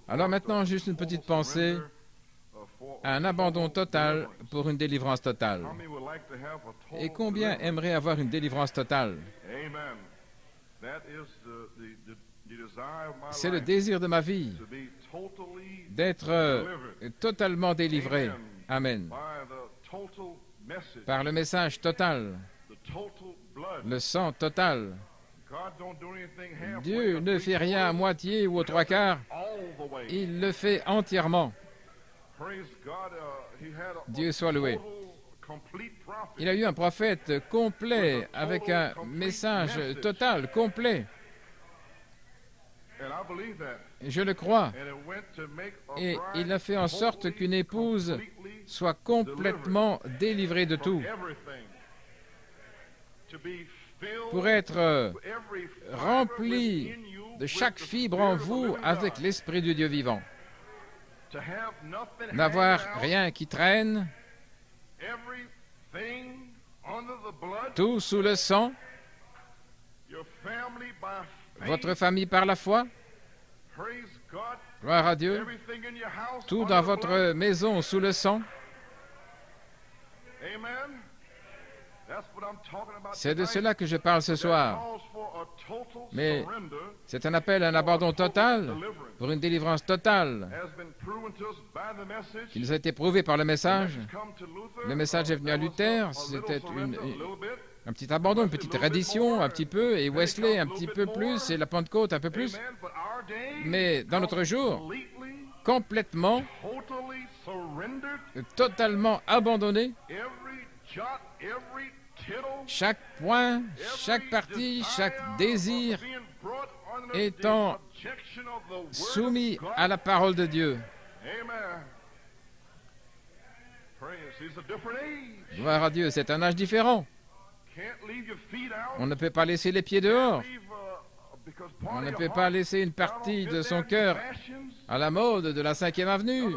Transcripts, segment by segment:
Alors maintenant, juste une petite pensée, un abandon total pour une délivrance totale. Et combien aimerait avoir une délivrance totale? C'est le désir de ma vie, d'être totalement délivré. Amen. Par le message total, le sang total. Dieu ne fait rien à moitié ou aux trois quarts, il le fait entièrement. Dieu soit loué. Il a eu un prophète complet, avec un message total, complet. Je le crois. Et il a fait en sorte qu'une épouse soit complètement délivrée de tout, pour être remplie de chaque fibre en vous avec l'Esprit du Dieu vivant. N'avoir rien qui traîne, tout sous le sang, votre famille par la foi, gloire à Dieu, tout dans votre maison sous le sang. C'est de cela que je parle ce soir. Mais c'est un appel à un abandon total pour une délivrance totale qui nous a été prouvé par le message. Le message est venu à Luther, c'était un petit abandon, une petite reddition, un petit peu, et Wesley un petit peu plus, et la Pentecôte un peu plus. Mais dans notre jour, complètement, totalement abandonné, chaque point, chaque partie, chaque désir étant soumis à la parole de Dieu. Gloire à Dieu, c'est un âge différent. On ne peut pas laisser les pieds dehors. On ne peut pas laisser une partie de son cœur à la mode de la 5e avenue,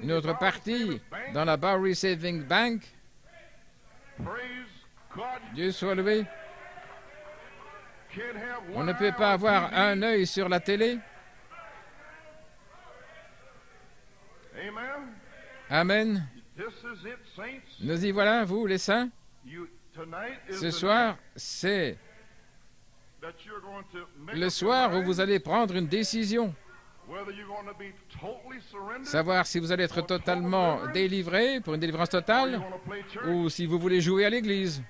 une autre partie dans la Bowery Savings Bank. Dieu soit loué. On ne peut pas avoir un œil sur la télé. Amen. Nous y voilà, vous, les saints. Ce soir, c'est le soir où vous allez prendre une décision. Savoir si vous allez être totalement délivré pour une délivrance totale ou si vous voulez jouer à l'église.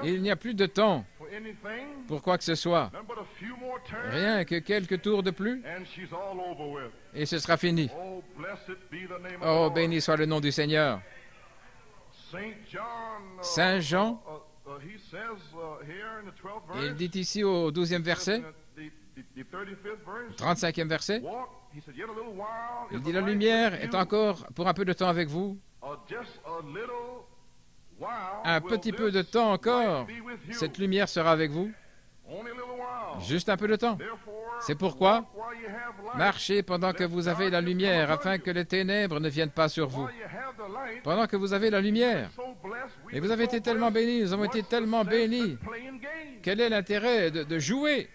Il n'y a plus de temps pour quoi que ce soit. Rien que quelques tours de plus et ce sera fini. Oh, béni soit le nom du Seigneur. Saint Jean, il dit ici au 12e verset, 35e verset, il dit, la lumière est encore pour un peu de temps avec vous. Un petit peu de temps encore, cette lumière sera avec vous. Juste un peu de temps. C'est pourquoi, marchez pendant que vous avez la lumière, afin que les ténèbres ne viennent pas sur vous. Pendant que vous avez la lumière. Et vous avez été tellement bénis, nous avons été tellement bénis. Quel est l'intérêt de jouer?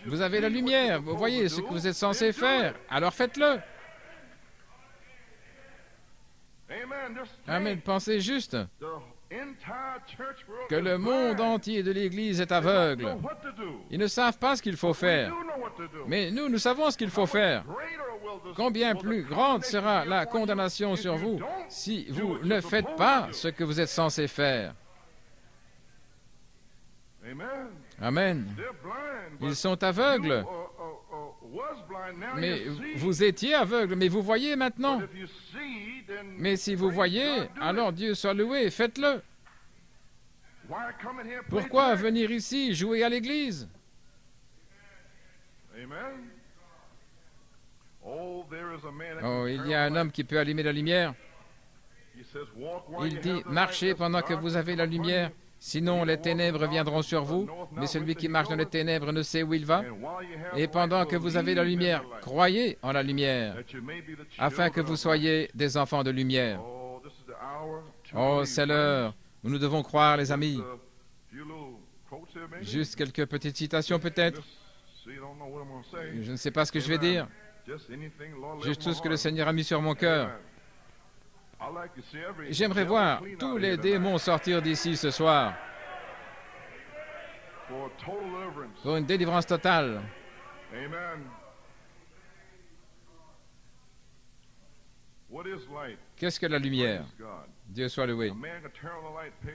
Vous avez la lumière, vous voyez ce que vous êtes censé faire, alors faites-le. Amen. Pensez juste que le monde entier de l'Église est aveugle. Ils ne savent pas ce qu'il faut faire. Mais nous, nous savons ce qu'il faut faire. Combien plus grande sera la condamnation sur vous si vous ne faites pas ce que vous êtes censé faire. Amen. Ils sont aveugles. Mais vous étiez aveugle, mais vous voyez maintenant. Mais si vous voyez, alors Dieu soit loué, faites-le. Pourquoi venir ici jouer à l'église? Oh, il y a un homme qui peut allumer la lumière. Il dit, marchez pendant que vous avez la lumière. Sinon, les ténèbres viendront sur vous, mais celui qui marche dans les ténèbres ne sait où il va. Et pendant que vous avez la lumière, croyez en la lumière, afin que vous soyez des enfants de lumière. Oh, c'est l'heure où nous devons croire, les amis. Juste quelques petites citations peut-être. Je ne sais pas ce que je vais dire. Juste tout ce que le Seigneur a mis sur mon cœur. J'aimerais voir tous les démons sortir d'ici ce soir pour une délivrance totale. Qu'est-ce que la lumière? Dieu soit loué.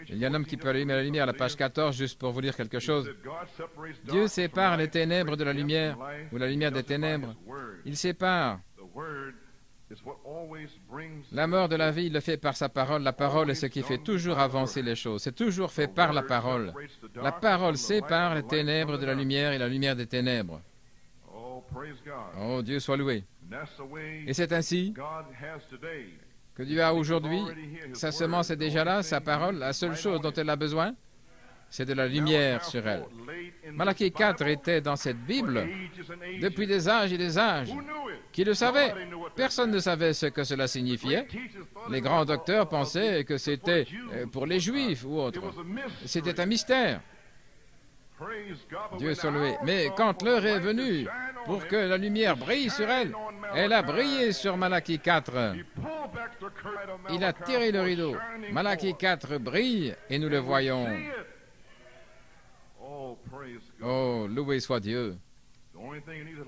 Il y a un homme qui peut allumer la lumière à la page 14, juste pour vous dire quelque chose. Dieu sépare les ténèbres de la lumière, ou la lumière des ténèbres. Il sépare. La mort de la vie, il le fait par sa parole. La parole est ce qui fait toujours avancer les choses. C'est toujours fait par la parole. La parole sépare les ténèbres de la lumière et la lumière des ténèbres. Oh, Dieu soit loué. Et c'est ainsi que Dieu a aujourd'hui. Sa semence est déjà là, sa parole. La seule chose dont elle a besoin, c'est de la lumière sur elle. Malachie 4 était dans cette Bible depuis des âges et des âges. Qui le savait? Personne ne savait ce que cela signifiait. Les grands docteurs pensaient que c'était pour les Juifs ou autres. C'était un mystère. Dieu soit loué. Mais quand l'heure est venue pour que la lumière brille sur elle, elle a brillé sur Malachie 4. Il a tiré le rideau. Malachie 4 brille et nous le voyons. Oh, loué soit Dieu.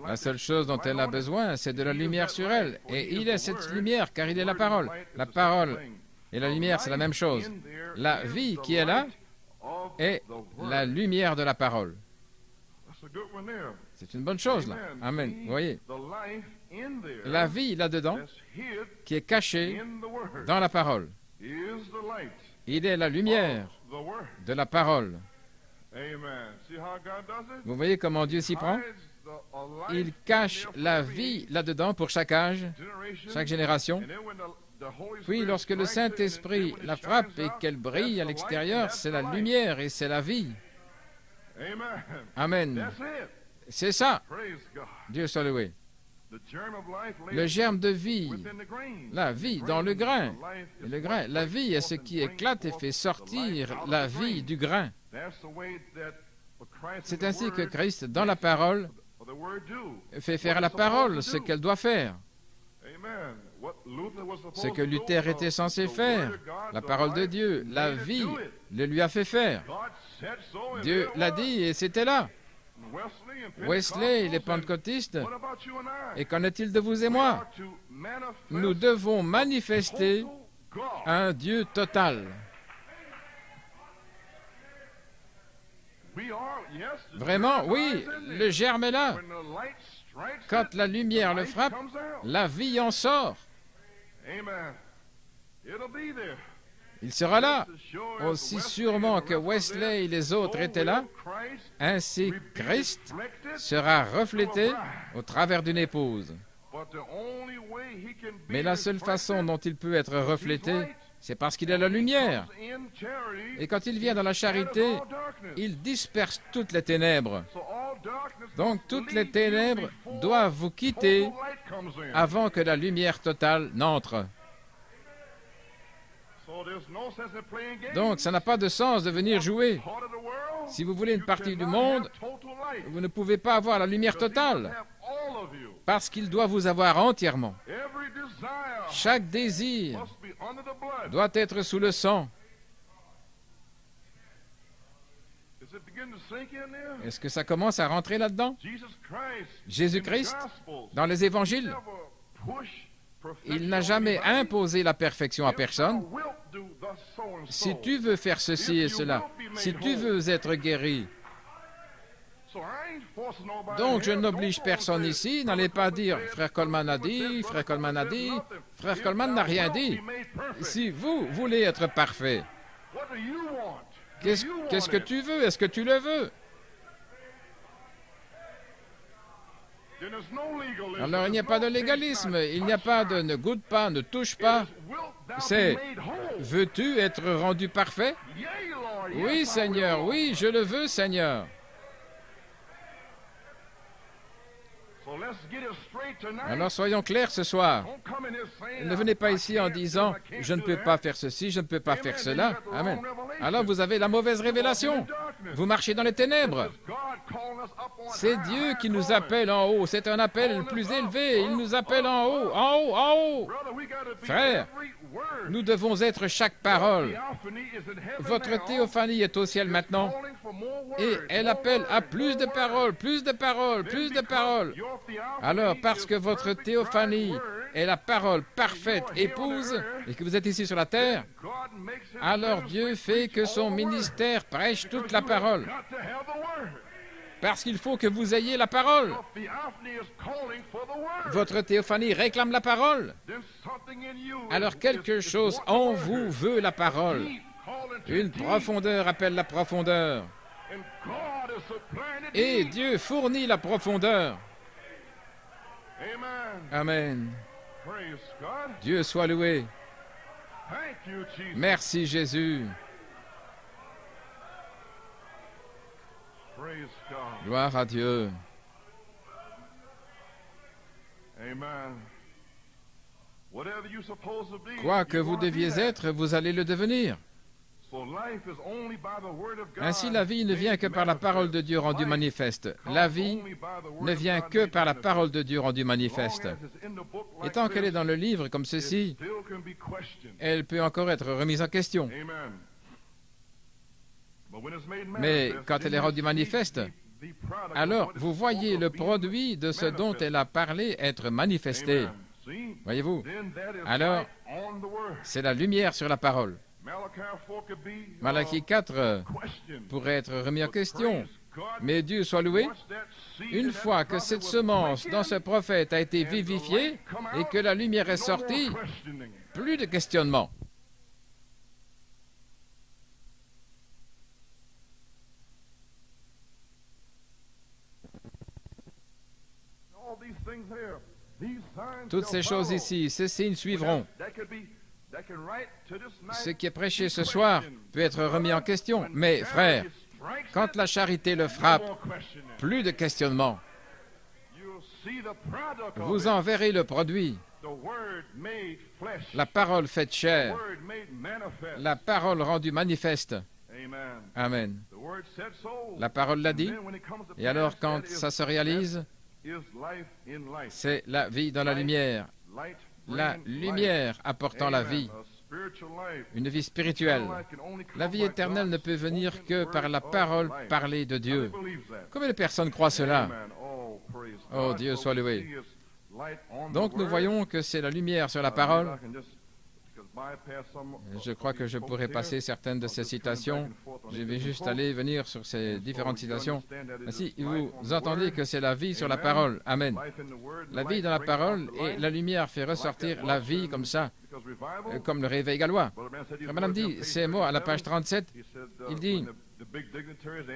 La seule chose dont elle a besoin, c'est de la lumière sur elle. Et il est cette lumière, car il est la parole. La parole et la lumière, c'est la même chose. La vie qui est là est la lumière de la parole. C'est une bonne chose, là. Amen. Vous voyez, la vie là-dedans, qui est cachée dans la parole. Il est la lumière de la parole. Vous voyez comment Dieu s'y prend? Il cache la vie là-dedans pour chaque âge, chaque génération. Puis, lorsque le Saint-Esprit la frappe et qu'elle brille à l'extérieur, c'est la lumière et c'est la vie. Amen. C'est ça. Dieu soit loué. Le germe de vie, la vie dans le grain. Et le grain, la vie est ce qui éclate et fait sortir la vie du grain. C'est ainsi que Christ, dans la parole, fait faire à la parole ce qu'elle doit faire. Ce que Luther était censé faire, la parole de Dieu, la vie, le lui a fait faire. Dieu l'a dit et c'était là. Wesley, les pentecôtistes, et qu'en est-il de vous et moi? Nous devons manifester un Dieu total. Vraiment, oui, le germe est là. Quand la lumière le frappe, la vie en sort. Il sera là, aussi sûrement que Wesley et les autres étaient là, ainsi Christ sera reflété au travers d'une épouse. Mais la seule façon dont il peut être reflété, c'est parce qu'il est la lumière. Et quand il vient dans la charité, il disperse toutes les ténèbres. Donc toutes les ténèbres doivent vous quitter avant que la lumière totale n'entre. Donc ça n'a pas de sens de venir jouer. Si vous voulez une partie du monde, vous ne pouvez pas avoir la lumière totale, parce qu'il doit vous avoir entièrement. Chaque désir doit être sous le sang. Est-ce que ça commence à rentrer là-dedans? Jésus-Christ, dans les évangiles, il n'a jamais imposé la perfection à personne. Si tu veux faire ceci et cela, si tu veux être guéri, donc je n'oblige personne ici. N'allez pas dire « Frère Coleman a dit, Frère Coleman a dit ». Frère Coleman n'a rien dit. Si vous voulez être parfait, qu'est-ce que tu veux? Est-ce que tu le veux? Alors il n'y a pas de légalisme, il n'y a pas de ne goûte pas, ne touche pas. C'est « Veux-tu être rendu parfait? » Oui, Seigneur, oui, je le veux, Seigneur. Alors soyons clairs ce soir. Ne venez pas ici en disant « Je ne peux pas faire ceci, je ne peux pas faire cela. » Amen. Alors vous avez la mauvaise révélation. Vous marchez dans les ténèbres. C'est Dieu qui nous appelle en haut. C'est un appel plus élevé. Il nous appelle en haut, en haut, en haut. Frère, nous devons être chaque parole. Votre théophanie est au ciel maintenant. Et elle appelle à plus de paroles, plus de paroles, plus de paroles. Alors, parce que votre théophanie est la parole parfaite, épouse, et que vous êtes ici sur la terre, alors Dieu fait que son ministère prêche toute la parole. Parce qu'il faut que vous ayez la parole. Votre théophanie réclame la parole. Alors quelque chose en vous veut la parole. Une profondeur appelle la profondeur. Et Dieu fournit la profondeur. Amen. Dieu soit loué. Merci Jésus. Gloire à Dieu. Quoi que vous deviez être, vous allez le devenir. Ainsi, la vie ne vient que par la parole de Dieu rendue manifeste. La vie ne vient que par la parole de Dieu rendue manifeste. Et tant qu'elle est dans le livre comme ceci, elle peut encore être remise en question. Mais quand elle est rendue manifeste, alors vous voyez le produit de ce dont elle a parlé être manifesté. Voyez-vous? Alors, c'est la lumière sur la parole. Malachie 4 pourrait être remis en question. Mais Dieu soit loué, une fois que cette semence dans ce prophète a été vivifiée et que la lumière est sortie, plus de questionnement. Toutes ces choses ici, ces signes suivront. Ce qui est prêché ce soir peut être remis en question. Mais, frère, quand la charité le frappe, plus de questionnement. Vous en verrez le produit. La parole faite chair. La parole rendue manifeste. Amen. La parole l'a dit. Et alors, quand ça se réalise, c'est la vie dans la lumière. La lumière apportant la vie, une vie spirituelle. La vie éternelle ne peut venir que par la parole parlée de Dieu. Combien de personnes croient cela? Oh, Dieu soit loué. Donc nous voyons que c'est la lumière sur la parole. Je crois que je pourrais passer certaines de ces citations. Je vais juste aller venir sur ces différentes citations. Ainsi, vous entendez que c'est la vie sur la parole. Amen. La vie dans la parole et la lumière fait ressortir la vie comme ça, comme le réveil gallois. Madame dit, ces mots à la page 37, il dit,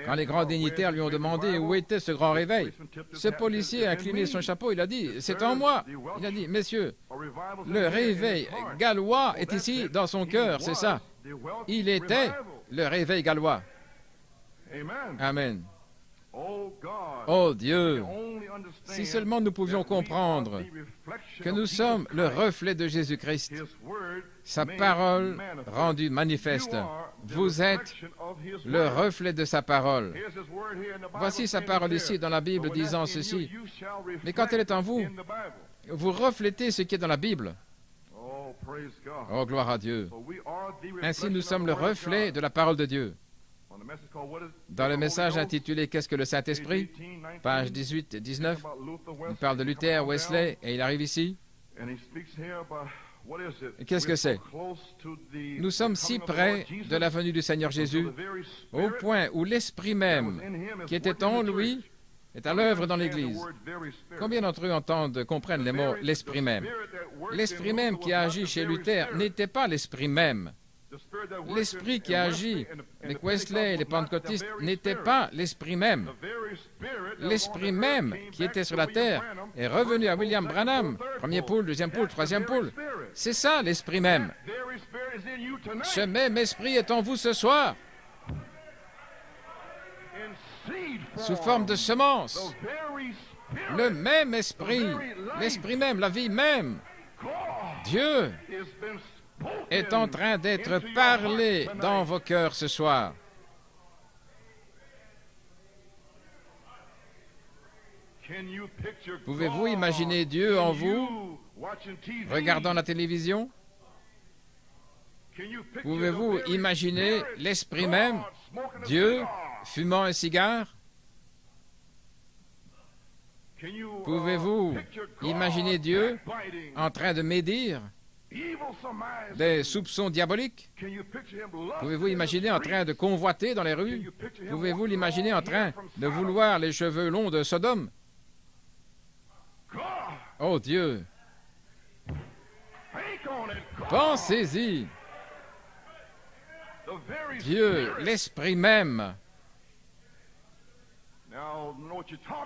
quand les grands dignitaires lui ont demandé où était ce grand réveil, ce policier a incliné son chapeau, il a dit, c'est en moi. Il a dit, messieurs, le réveil gallois est ici dans son cœur, c'est ça. Il était le réveil gallois. Amen. Oh Dieu, si seulement nous pouvions comprendre que nous sommes le reflet de Jésus-Christ, sa parole rendue manifeste. Vous êtes le reflet de sa parole. Voici sa parole ici dans la Bible disant ceci. Mais quand elle est en vous, vous reflétez ce qui est dans la Bible. Oh, gloire à Dieu. Ainsi, nous sommes le reflet de la parole de Dieu. Dans le message intitulé « Qu'est-ce que le Saint-Esprit ?» page 18 et 19, il parle de Luther, Wesley, et il arrive ici. Qu'est-ce que c'est? Nous sommes si près de la venue du Seigneur Jésus, au point où l'Esprit même, qui était en lui, est à l'œuvre dans l'Église. Combien d'entre eux entendent, comprennent les mots « l'Esprit même » ? L'Esprit même qui a agi chez Luther n'était pas l'Esprit même. L'Esprit qui a agi avec Wesley et les pentecôtistes n'était pas l'Esprit même. L'Esprit même qui était sur la terre est revenu à William Branham, premier poule, deuxième poule, troisième poule. C'est ça l'Esprit même. Ce même Esprit est en vous ce soir, sous forme de semence. Le même Esprit, l'Esprit même, la vie même. Dieu est en train d'être parlé dans vos cœurs ce soir. Pouvez-vous imaginer Dieu en vous, regardant la télévision? Pouvez-vous imaginer l'Esprit même, Dieu, fumant un cigare? Pouvez-vous imaginer Dieu en train de médire des soupçons diaboliques? Pouvez-vous imaginer en train de convoiter dans les rues? Pouvez-vous l'imaginer en train de vouloir les cheveux longs de Sodome? Oh Dieu! Pensez-y! Dieu, l'Esprit même.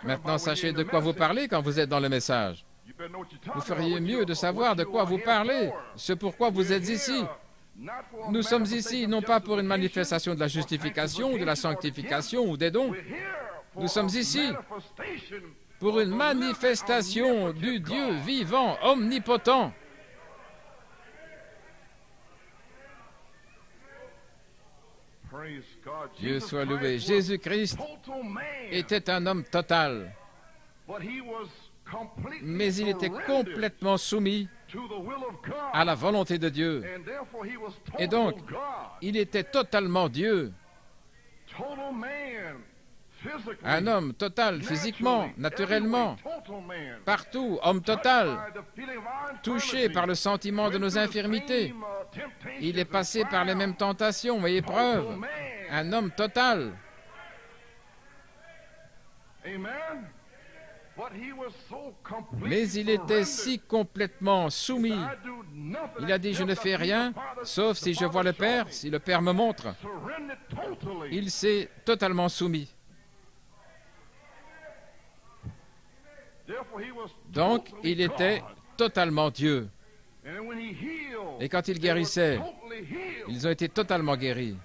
Maintenant, sachez de quoi vous parlez quand vous êtes dans le message. Vous feriez mieux de savoir de quoi vous parlez, ce pourquoi vous êtes ici. Nous sommes ici non pas pour une manifestation de la justification, de la sanctification ou des dons. Nous sommes ici pour une manifestation du Dieu vivant, omnipotent. Dieu soit loué. Jésus-Christ était un homme total, mais il était complètement soumis à la volonté de Dieu. Et donc, il était totalement Dieu. Un homme total, physiquement, naturellement, partout, homme total, touché par le sentiment de nos infirmités. Il est passé par les mêmes tentations et épreuves. Un homme total. Mais il était si complètement soumis. Il a dit, je ne fais rien, sauf si je vois le Père, si le Père me montre. Il s'est totalement soumis. Donc, il était totalement Dieu. Et quand il guérissait, ils ont été totalement guéris.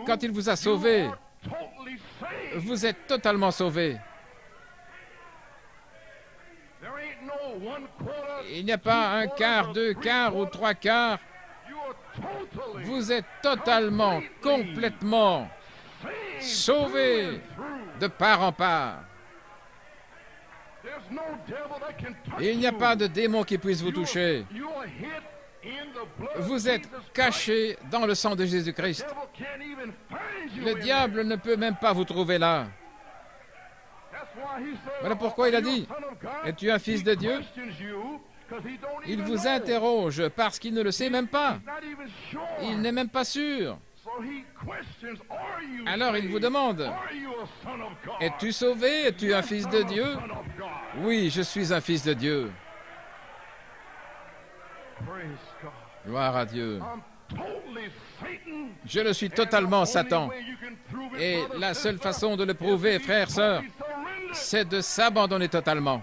Quand il vous a sauvé, vous êtes totalement sauvé. Il n'y a pas un quart, deux quarts ou trois quarts. Vous êtes totalement, complètement sauvé de part en part. Il n'y a pas de démon qui puisse vous toucher. Vous êtes caché dans le sang de Jésus-Christ. Le diable ne peut même pas vous trouver là. Voilà pourquoi il a dit, es-tu un fils de Dieu? Il vous interroge parce qu'il ne le sait même pas. Il n'est même pas sûr. Alors il vous demande, es-tu sauvé? Es-tu un fils de Dieu? Oui, je suis un fils de Dieu. Gloire à Dieu. Je le suis totalement, Satan. Et la seule façon de le prouver, frères, sœurs, c'est de s'abandonner totalement.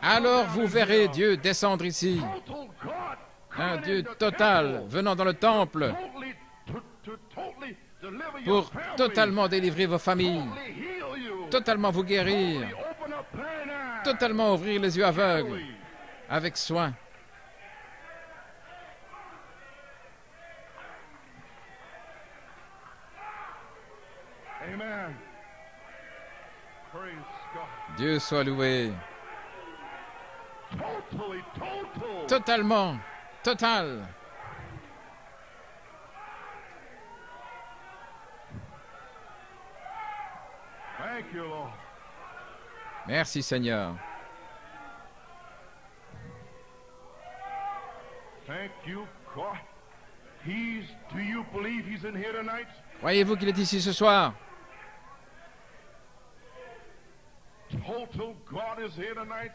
Alors vous verrez Dieu descendre ici. Un Dieu total venant dans le temple pour totalement délivrer vos familles, totalement vous guérir, totalement ouvrir les yeux aveugles avec soin. Dieu soit loué. Totalement, total. Merci Seigneur. Croyez-vous qu'il est ici ce soir?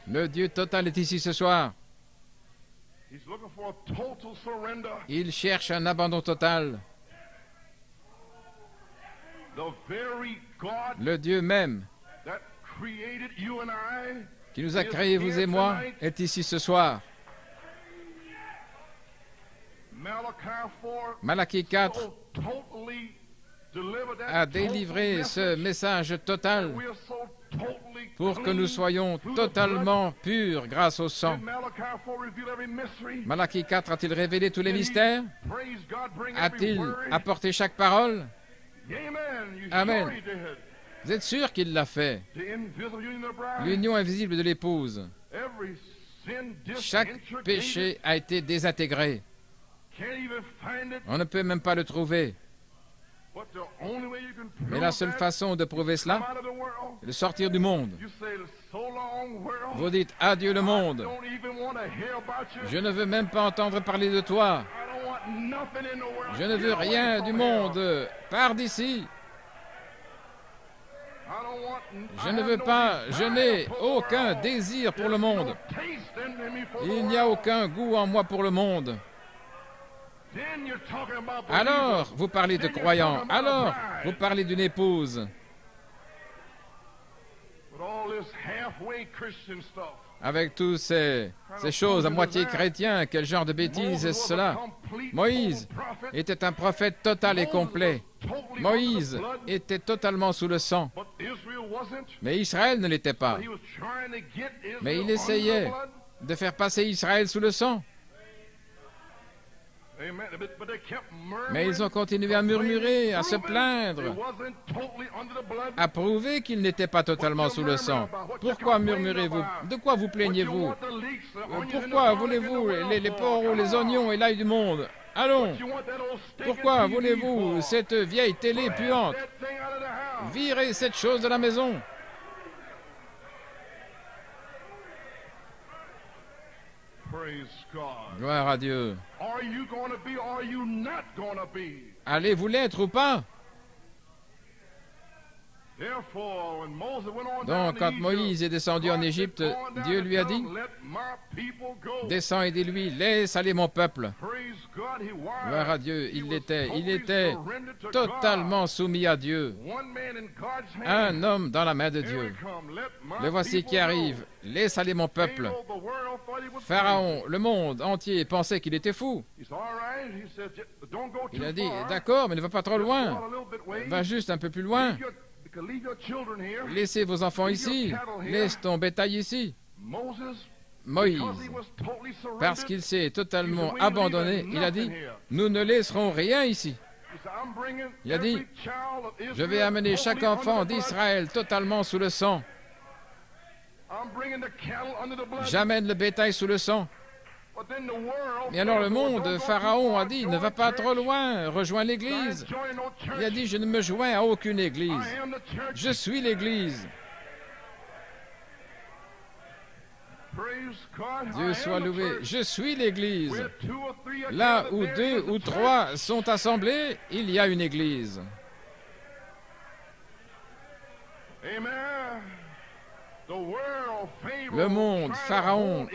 Le Dieu total est ici ce soir. Il cherche un abandon total. Le Dieu même qui nous a créés, vous et moi, est ici ce soir. Malachie 4 a délivré ce message total pour que nous soyons totalement purs grâce au sang. Malachie 4 a-t-il révélé tous les mystères? A-t-il apporté chaque parole? Amen. Vous êtes sûr qu'il l'a fait? L'union invisible de l'épouse. Chaque péché a été désintégré. On ne peut même pas le trouver. Mais la seule façon de prouver cela, c'est de sortir du monde. Vous dites, adieu le monde. Je ne veux même pas entendre parler de toi. Je ne veux rien du monde. Pars d'ici. Je ne veux pas, je n'ai aucun désir pour le monde. Il n'y a aucun goût en moi pour le monde. Alors, vous parlez de croyants. Alors, vous parlez d'une épouse. Avec tous ces choses à moitié chrétiens, quel genre de bêtises est cela? Moïse était un prophète total et complet. Moïse était totalement sous le sang. Mais Israël ne l'était pas. Mais il essayait de faire passer Israël sous le sang. Mais ils ont continué à murmurer, à se plaindre, à prouver qu'ils n'étaient pas totalement sous le sang. Pourquoi murmurez-vous? De quoi vous plaignez-vous? Pourquoi voulez-vous les porcs, les oignons et l'ail du monde? Allons! Pourquoi voulez-vous cette vieille télé puante? Virez cette chose de la maison! Gloire à Dieu. Allez-vous l'être ou pas? Donc, quand Moïse est descendu en Égypte, Dieu lui a dit, « Descends et dis-lui, laisse aller mon peuple. » Gloire à Dieu, il était totalement soumis à Dieu. Un homme dans la main de Dieu. Le voici qui arrive, laisse aller mon peuple. Pharaon, le monde entier, pensait qu'il était fou. Il a dit, « D'accord, mais ne va pas trop loin. Va juste un peu plus loin. Laissez vos enfants ici. Laisse ton bétail ici. » Moïse, parce qu'il s'est totalement abandonné, il a dit, « Nous ne laisserons rien ici. » Il a dit, « Je vais amener chaque enfant d'Israël totalement sous le sang. J'amène le bétail sous le sang. » Mais alors le monde, Pharaon a dit, « Ne va pas trop loin, rejoins l'Église. » Il a dit, « Je ne me joins à aucune Église. Je suis l'Église. » Dieu soit loué. Je suis l'Église. Là où 2 ou 3 sont assemblés, il y a une Église. Le monde, Pharaon,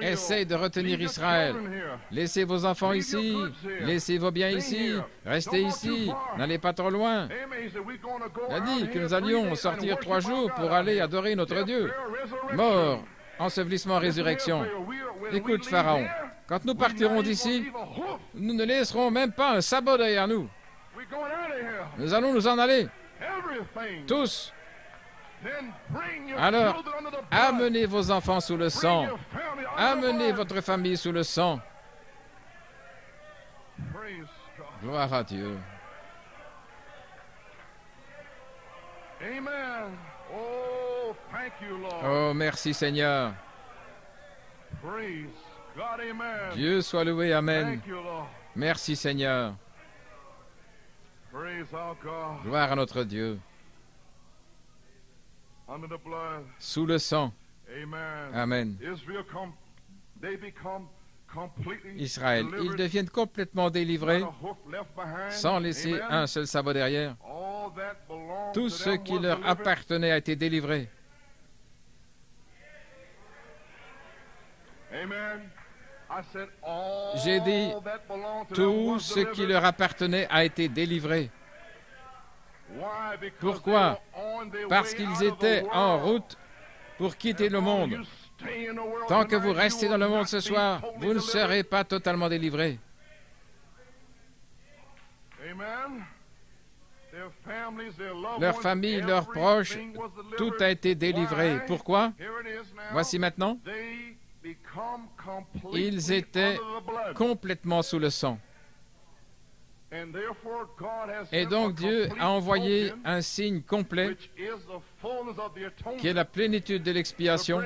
essaie de retenir Israël. Laissez vos enfants ici, laissez vos biens ici, restez ici, n'allez pas trop loin. Il a dit que nous allions sortir 3 jours pour aller adorer notre Dieu. Mort, ensevelissement, résurrection. Écoute, Pharaon, quand nous partirons d'ici, nous ne laisserons même pas un sabot derrière nous. Nous allons nous en aller. Tous. Alors, amenez vos enfants sous le sang. Amenez votre famille sous le sang. Gloire à Dieu. Oh, merci Seigneur. Dieu soit loué, Amen. Merci Seigneur. Gloire à notre Dieu. Sous le sang. Amen. Israël, ils deviennent complètement délivrés sans laisser un seul sabot derrière. Tout ce qui leur appartenait a été délivré. J'ai dit, tout ce qui leur appartenait a été délivré. Pourquoi? Parce qu'ils étaient en route pour quitter le monde. Tant que vous restez dans le monde ce soir, vous ne serez pas totalement délivrés. Leurs familles, leurs proches, tout a été délivré. Pourquoi? Voici maintenant. Ils étaient complètement sous le sang. Et donc Dieu a envoyé un signe complet qui est la plénitude de l'expiation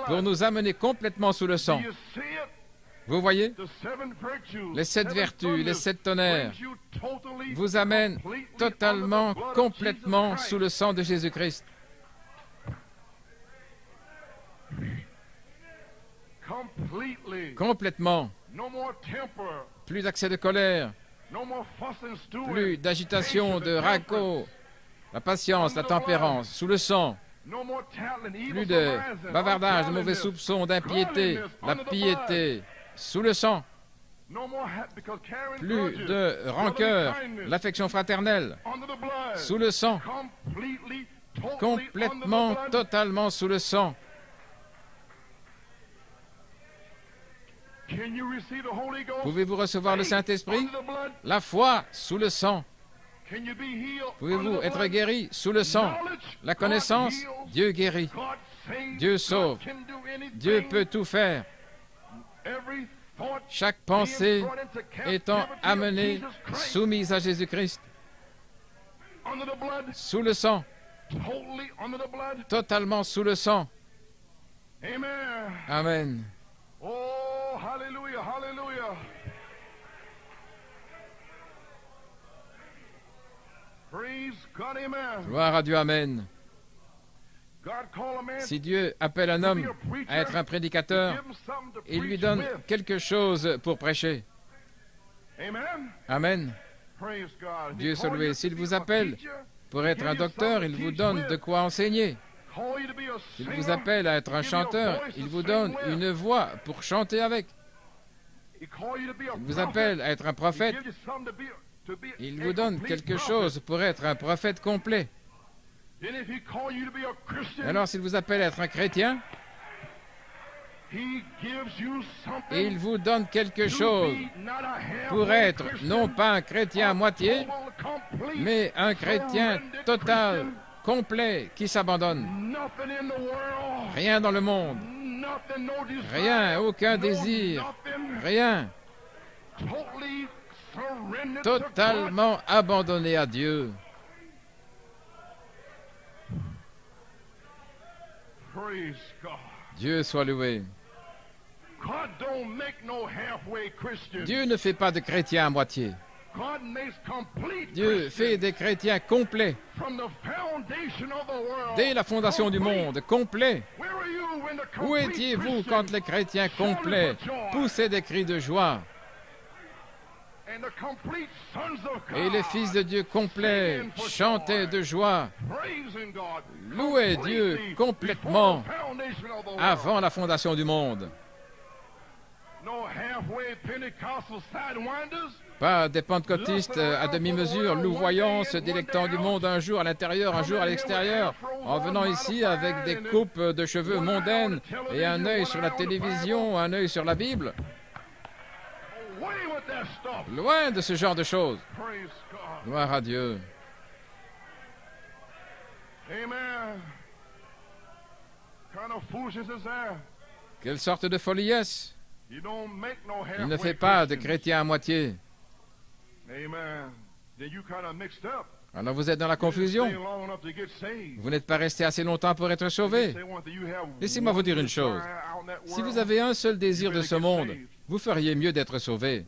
pour nous amener complètement sous le sang. Vous voyez, les 7 vertus, les 7 tonnerres vous amènent totalement, complètement sous le sang de Jésus-Christ. Complètement. Plus d'accès de colère, plus d'agitation, de ragot, la patience, la tempérance, sous le sang. Plus de bavardage, de mauvais soupçons, d'impiété, la piété, sous le sang. Plus de rancœur, l'affection fraternelle, sous le sang. Complètement, totalement sous le sang. Pouvez-vous recevoir le Saint-Esprit? La foi sous le sang. Pouvez-vous être guéri sous le sang? La connaissance, Dieu guérit. Dieu sauve. Dieu peut tout faire. Chaque pensée étant amenée, soumise à Jésus-Christ. Sous le sang. Totalement sous le sang. Amen. Oh, hallelujah, hallelujah. Praise God, amen. Gloire à Dieu, amen. God call a man Si Dieu appelle un homme à être un prédicateur, give him something to il lui preach donne with. quelque chose pour prêcher. Amen. Amen. Praise God. He Dieu soit call loué. you S'il to vous be a appelle teacher, pour être un docteur, il vous donne de quoi enseigner. call you to be a S'il singer, vous appelle à être un give you a chanteur, voice il to vous sing donne with. une voix pour chanter avec. He call you to be a Il vous prophet. appelle à être un He prophète, give you something to be il a vous donne complete quelque prophet. chose pour être un prophète complet. Then if he call you to be a Christian, Alors s'il vous appelle à être un chrétien, he gives you something il vous donne quelque to chose be not a halfway pour être Christian, non pas un chrétien à moitié, total, complete, mais un chrétien surrendered total, Christian. complet, qui s'abandonne. Nothing in the world, Rien dans le monde, nothing, no desire, rien, aucun no désir, nothing, rien, totally surrendered to God. totalement abandonné à Dieu. Praise God. Dieu soit loué. God don't make no halfway Christians. Dieu ne fait pas de chrétiens à moitié. God makes complete Dieu Christians fait des chrétiens complets. from the foundation of the world. Dès la fondation du Complete. monde, complets. Where are you when the Où complete étiez-vous Christians quand les chrétiens complets poussaient des cris de joie? and the complete sons of God Et les fils de Dieu complets singing for chantaient joy, de joie, praising God louaient Dieu completely complètement before the foundation of the world. avant la fondation du monde. No halfway Pentecostal sidewinders. Pas des pentecôtistes à demi-mesure, louvoyants, se délectant du monde un jour à l'intérieur, un jour à l'extérieur, en venant ici avec des coupes de cheveux mondaines et un œil sur la télévision, un œil sur la Bible. Away with that stuff. Loin de ce genre de choses. Praise God. Gloire à Dieu. Amen. Kind of foolishness is there? Quelle sorte de folie est-ce? You don't make no halfway Il ne fait pas de Christians. chrétiens à moitié. Amen. Then you kind of mixed up. Alors vous êtes dans la Stay confusion. long enough to get saved. Vous n'êtes pas resté assez longtemps pour être sauvé. Say one thing, you have Laissez-moi vous one dire une desire chose. out in that Si world, vous avez un seul désir de ce monde, vous feriez mieux d'être sauvé.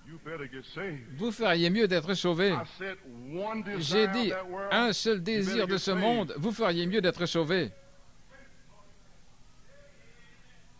you better get saved. Vous feriez mieux d'être sauvé. I said one desire J'ai out dit, that world, un seul désir de ce monde, vous feriez mieux d'être sauvé.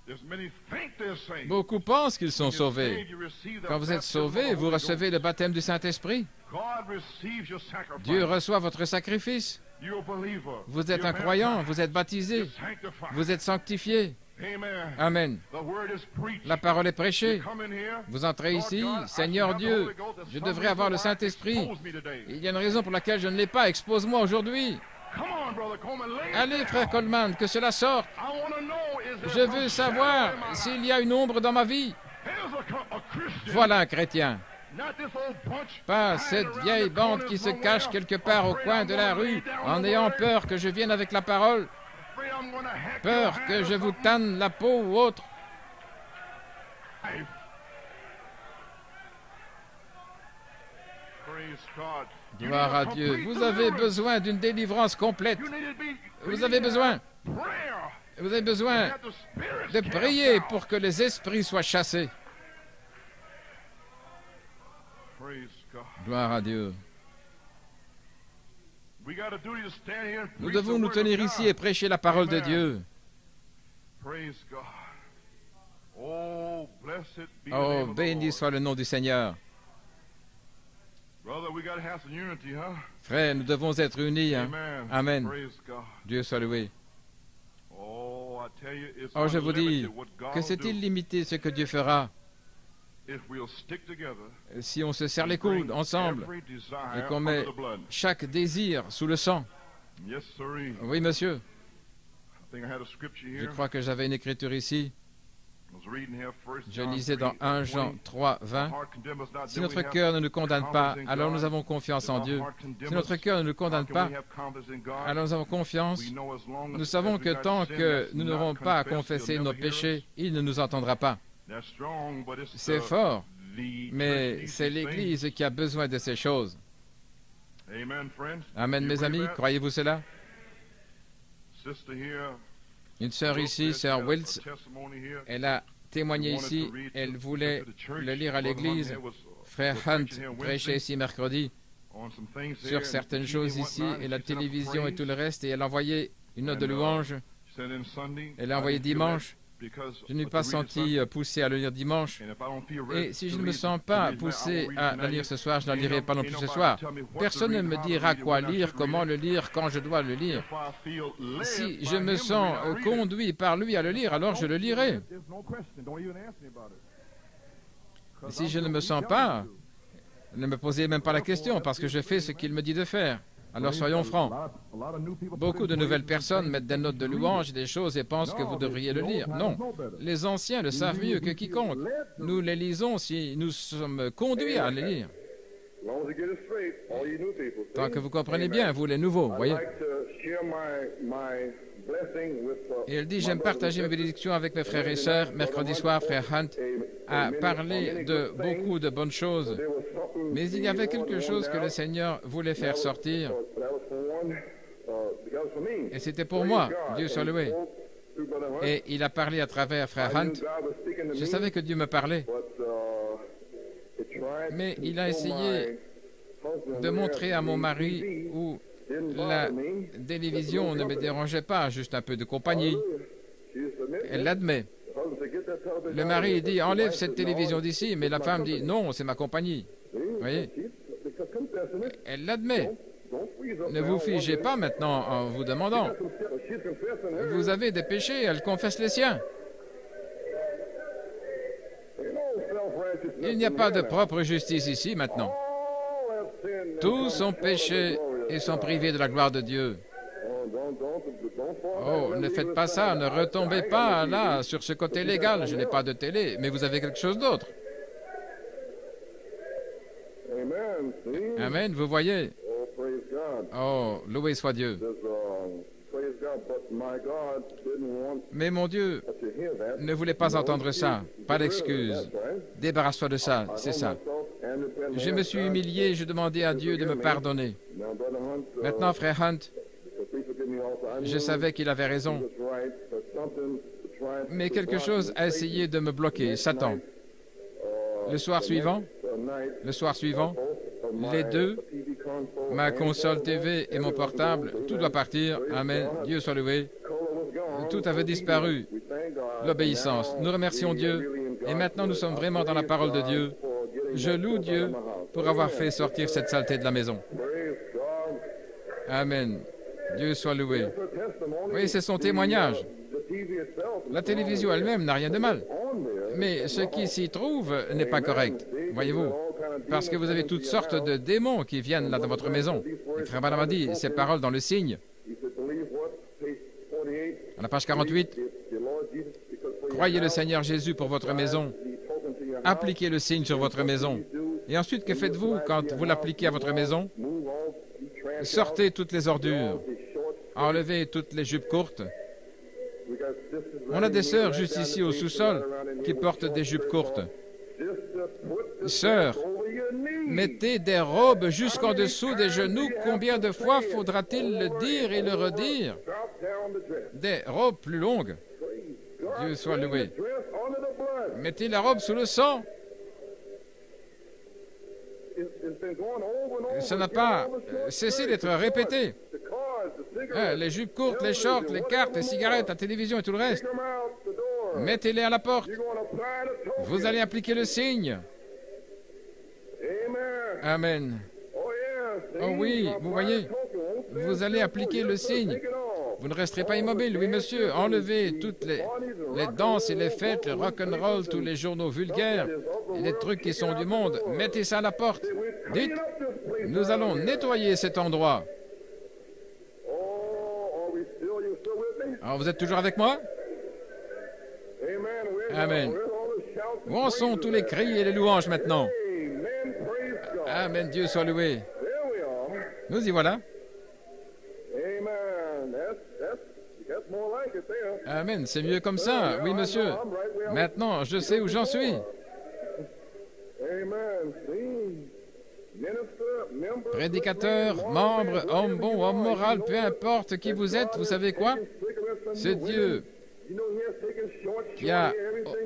there's many think they're saved. Beaucoup pensent qu'ils sont When you're sauvés. saved, you receive the Quand vous êtes baptism of sauvé, the vous Holy recevez Ghost. le baptême du Saint-Esprit. God receives your sacrifice. Dieu reçoit votre sacrifice. You're a believer. Vous êtes You're un croyant, baptized. vous êtes baptisé, You're sanctified. vous êtes sanctifié. Amen. Amen. The word is preached. La parole est You prêchée. come in here. Vous entrez Lord ici, God, I Seigneur should have the Dieu, Holy Ghost. There's je some devrais avoir le reason why Saint-Esprit. expose me today. Il y a une raison pour laquelle je ne l'ai pas. Expose-moi aujourd'hui. Come on, brother Coleman, lay it Allez, down. frère Coleman, que cela sorte. I wanna know, is there Je some veux shadow savoir in my s'il life? y a une ombre dans ma vie. Here's a Christian. Voilà un chrétien. Not this old bunch Pas hiding cette around vieille the bande corners qui se somewhere, cache quelque part au afraid coin I'm de la gonna lay rue down en the ayant word, peur que je vienne avec la parole, afraid I'm gonna hack peur your que hand je or vous something. tanne la peau ou autre. God. You Gloire à need a Dieu. complete Vous avez deliverance. besoin d'une délivrance complète. You need to be- Vous avez besoin. Prayer. Vous avez besoin Have the spirits de cast prier out. pour que les esprits soient chassés. Praise God. Gloire à Dieu. We got a duty to stand here and Nous preach devons the nous word tenir of ici God. et prêcher la parole de Amen. Dieu. Praise God. Oh, blessed be the Oh, name of the béni Lord. soit le nom du Seigneur. Brother, we got to have some unity, huh? Frères, nous devons être unis. Hein? Amen. Amen. Praise God. Dieu soit loué. Oh, I tell you, it's Oh, je vous dis unlimited what God que will c'est do illimité ce que Dieu fera if we'll stick together si on se serre les and bring coudes ensemble every desire et qu'on under met the blood. chaque désir sous le sang. Yes, sirree. Oui, monsieur. I think I had a scripture Je here. crois que j'avais une écriture ici. I was reading here, 1 Je John lisais dans 3, 1 Jean 20. 3, 20. Our heart condemn us not, Si then notre we have cœur ne nous condamne pas, confidence in alors God. nous avons confiance If en our Dieu. heart condemn Si notre us, cœur ne nous how condamne can pas, we have confidence in God? alors nous avons confiance. We know as long Nous as savons we que got tant sin que that's nous not n'aurons pas à confessed, confesser he'll nos never hear us. péchés, il ne nous entendra pas. That's strong, but it's C'est the- fort, the mais church c'est needs these l'Église qui a besoin de ces choses. things. Amen, friends. Amen, You mes believe amis, that? croyez-vous cela? Sister here, Une sœur wrote ici, this, sœur has a Wills, testimony here. elle a témoigné Wanted ici, to read elle to- voulait to the church. le lire à Brother Hunt l'Église. here was Frère Hunt preaching here prêchait Wednesday ici mercredi on some things there, sur and certaines the TV choses and ici, whatnot, et and la she sent up télévision et tout le praise. reste, et elle a envoyé une note de And, louange. She said in Sunday, Elle a I envoyé didn't feel that dimanche. because Je n'ai to pas read it senti Sunday. poussé à le lire dimanche. And if I don't feel Et ready si to je ne read me it- sens to pas read it, I poussé won't read it à la tonight. lire ce soir, je ne la Ain't lirai no- pas non ain't plus ce nobody soir. tell me what to Personne ne read, me how to dira read it, quoi when I lire, should comment read le it. lire, quand je dois le lire. If I feel led Si by je him me to sens read it, I'll read it. conduit par lui à le lire, alors je le lirai. There's no question. Don't even ask me about it. 'Cause Si I'm je ne doing me what he sens tells pas, me to do. ne me posez même pas la question, parce que je fais ce qu'il me dit de faire. Alors soyons francs. Beaucoup de nouvelles personnes mettent des notes de louange et des choses et pensent que vous devriez le lire. Non, les anciens le savent mieux que quiconque. Nous les lisons si nous sommes conduits à les lire. As long as you get it straight, all you new people. Tant que vous comprenez bien, vous les nouveaux, I'd voyez. like to share my blessing with, Et elle dit, my j'aime brothers partager and mes bénédictions avec mes frères et sœurs. Mercredi soir, frère Hunt a parlé de beaucoup de bonnes choses. there was something Mais il y avait quelque chose que le Seigneur voulait faire sortir. that was for one, that was for me. Et c'était pour moi. Dieu soit loué. Through Brother Hunt, Et il a parlé à travers frère I Hunt. knew God was speaking to Je me, savais que Dieu me parlait. but, it tried Mais to il a show essayé my husband de where montrer à mon the mari TV où didn't la bother me. télévision ne me dérangeait pas, juste un peu de compagnie. She submit. Elle l'admet. The husband said, "Get that television Le out mari of here." dit, The enlève wife cette said, télévision "No, d'ici, mais la it's femme my dit, company." non, c'est ma compagnie. See? Voyez. Because confessing it, Elle l'admet. don't freeze up Ne now vous one figez day. pas maintenant en vous demandant. She's confessing hers. Vous avez des péchés, elle confesse les siens. Ain't no self-righteousness Il n'y a in pas de here now. propre justice ici maintenant. All have sinned and Tous come ont short of the péché glory of et sont God. privés de la gloire de Dieu. Don't fall Oh, back ne on faites pas the ça, side. ne retombez pas là sur ce côté légal. Je n'ai pas de télé, mais vous avez quelque chose d'autre. Amen. See? Amen, vous voyez. Oh, praise God. Oh, loué soit Dieu. Says, praise God, but my God didn't want Mais mon Dieu to hear that. ne voulait pas entendre ça. Pas d'excuse. That's right. Débarrasse-toi de ça, c'est ça. Je me suis humilié, je demandais à Dieu de me pardonner. Now, Brother Hunt, Maintenant, frère Hunt, please forgive me also. I je knew savais qu'il avait he raison. was right, but something tried Mais to quelque block chose me. a essayé de me bloquer, Satan. Le soir suivant, les deux, ma console TV et mon portable, tout doit partir. Amen. Dieu soit loué. Tout avait disparu. L'obéissance. Nous remercions Dieu. Et maintenant, nous sommes vraiment dans la parole de Dieu. Je loue Dieu pour avoir fait sortir cette saleté de la maison. Amen. Dieu soit loué. Oui, c'est son témoignage. La télévision elle-même n'a rien de mal. Mais ce qui s'y trouve n'est pas correct. Voyez-vous, parce que vous avez toutes sortes de démons qui viennent là dans votre maison. Et Frère Branham a dit ces paroles dans le signe. À la page 48, croyez le Seigneur Jésus pour votre maison. Appliquez le signe sur votre maison. Et ensuite, que faites-vous quand vous l'appliquez à votre maison? Sortez toutes les ordures. Enlevez toutes les jupes courtes. On a des sœurs juste ici au sous-sol qui portent des jupes courtes. Sœurs, Mettez des robes jusqu'en dessous des genoux. Combien de fois faudra-t-il le dire et le redire? Drop down the dress. Des robes plus longues. Dieu soit loué. Dress under the blood. Mettez la robe sous le sang. It's been going over and over. Ça n'a again, pas all the short cessé skirts, d'être the répété. the cars, the cigarettes. Les jupes courtes, les shorts, les cartes, les cigarettes, la télévision et tout le reste. Take them out the door. Mettez-les à la porte. You're going to apply the token. Vous allez appliquer le signe. Amen. Amen. Oh, yeah. Oh oui, vous voyez, vous allez appliquer le signe. Take it off. Vous ne resterez pas immobile, oui monsieur. Enlevez toutes les danses et les fêtes, le rock'n'roll, tous les journaux vulgaires, et les trucs qui sont du monde. Mettez ça à la porte. Dites, nous allons nettoyer cet endroit. Oh, are we still, you still with me? Alors vous êtes toujours avec moi? Amen. Amen. Where's all the shouts and Où en sont tous les cris et les louanges maintenant? Amen. Praise God. Amen, Dieu soit loué. There we are. Nous y voilà. Amen. That's more like it there. Amen, c'est mieux comme ça. Oui monsieur. Maintenant, je sais où j'en suis. Amen. See? Minister, member, Prédicateur, membre, homme bon, homme moral, peu importe qui vous êtes, vous savez quoi? Ce Dieu qui a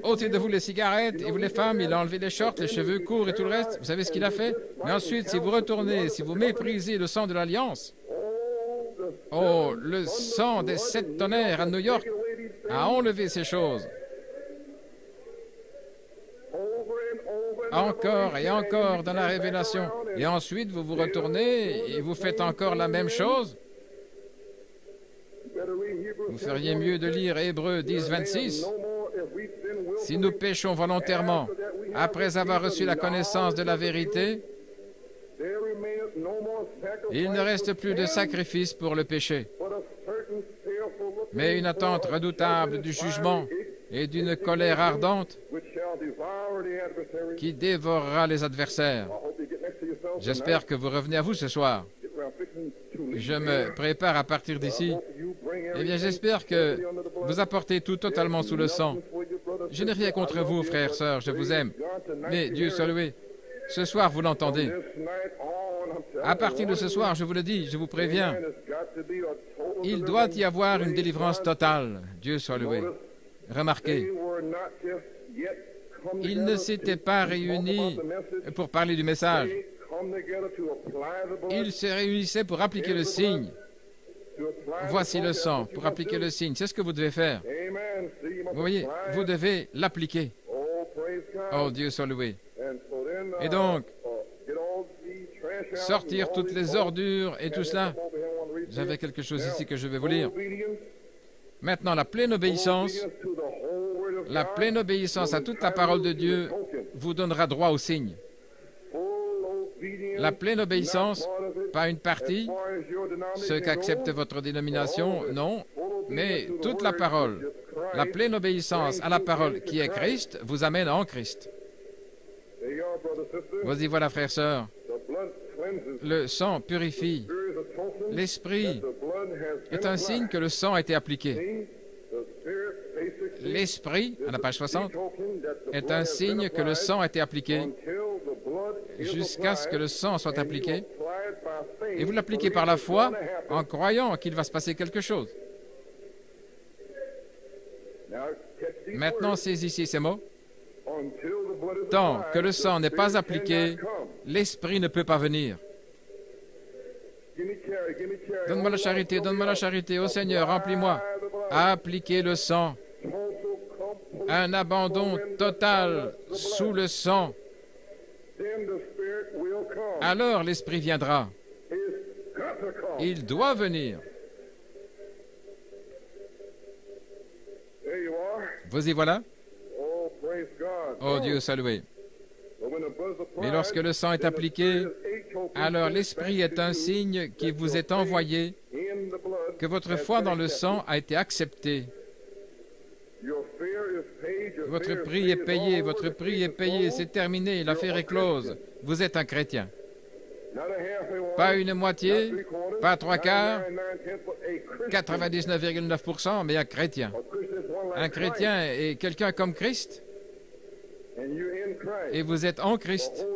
ôté de vous les cigarettes et vous les femmes, il a enlevé les shorts, les cheveux courts et tout le reste. Vous savez ce qu'il a fait? Mais ensuite, si vous retournez, si vous méprisez le sang de l'Alliance, oh, le sang des 7 tonnerres à New York a enlevé ces choses. Encore et encore dans la révélation. Et ensuite, vous vous retournez et vous faites encore la même chose. Vous feriez mieux de lire Hébreux 10, 26. Si nous péchons volontairement, après avoir reçu la connaissance de la vérité, il ne reste plus de sacrifice pour le péché, mais une attente redoutable du jugement et d'une colère ardente qui dévorera les adversaires. J'espère que vous revenez à vous ce soir. Je me prépare à partir d'ici. Eh bien, j'espère que vous apportez tout totalement sous le sang. Je n'ai rien contre vous, frères, sœurs, je vous aime. Mais Dieu soit loué. Ce soir, vous l'entendez. À partir de ce soir, je vous le dis, je vous préviens, il doit y avoir une délivrance totale. Dieu soit loué. Remarquez, ils ne s'étaient pas réunis pour parler du message. Ils se réunissaient pour appliquer le signe. Voici le sang, pour appliquer le signe. C'est ce que vous devez faire. Vous voyez, vous devez l'appliquer. Oh, Dieu soit loué. Et donc, sortir toutes les ordures et tout cela. J'avais quelque chose ici que je vais vous lire. Maintenant, la pleine obéissance à toute la parole de Dieu vous donnera droit au signe. La pleine obéissance, pas une partie, ce qu'accepte votre dénomination, non, mais toute la parole. La pleine obéissance à la parole qui est Christ vous amène en Christ. Voici, voilà, frères, sœurs. Le sang purifie. L'esprit est un signe que le sang a été appliqué. L'esprit, à la page 60, est un signe que le sang a été appliqué jusqu'à ce que le sang soit appliqué. Et vous l'appliquez par la foi en croyant qu'il va se passer quelque chose. Maintenant, saisissez ces mots. Tant que le sang n'est pas appliqué, l'esprit ne peut pas venir. Donne-moi la charité, ô Seigneur, remplis-moi. Appliquez le sang. Un abandon total sous le sang. Alors l'Esprit viendra. Il doit venir. Vous y voilà. Oh Dieu salué. Mais lorsque le sang est appliqué, alors l'Esprit est un signe qui vous est envoyé, que votre foi dans le sang a été acceptée. Votre prix est payé, votre prix est payé, c'est terminé, l'affaire est close. Vous êtes un chrétien. Pas une moitié, pas trois quarts, 99,9%, mais un chrétien. Un chrétien est quelqu'un comme Christ, et vous êtes en Christ.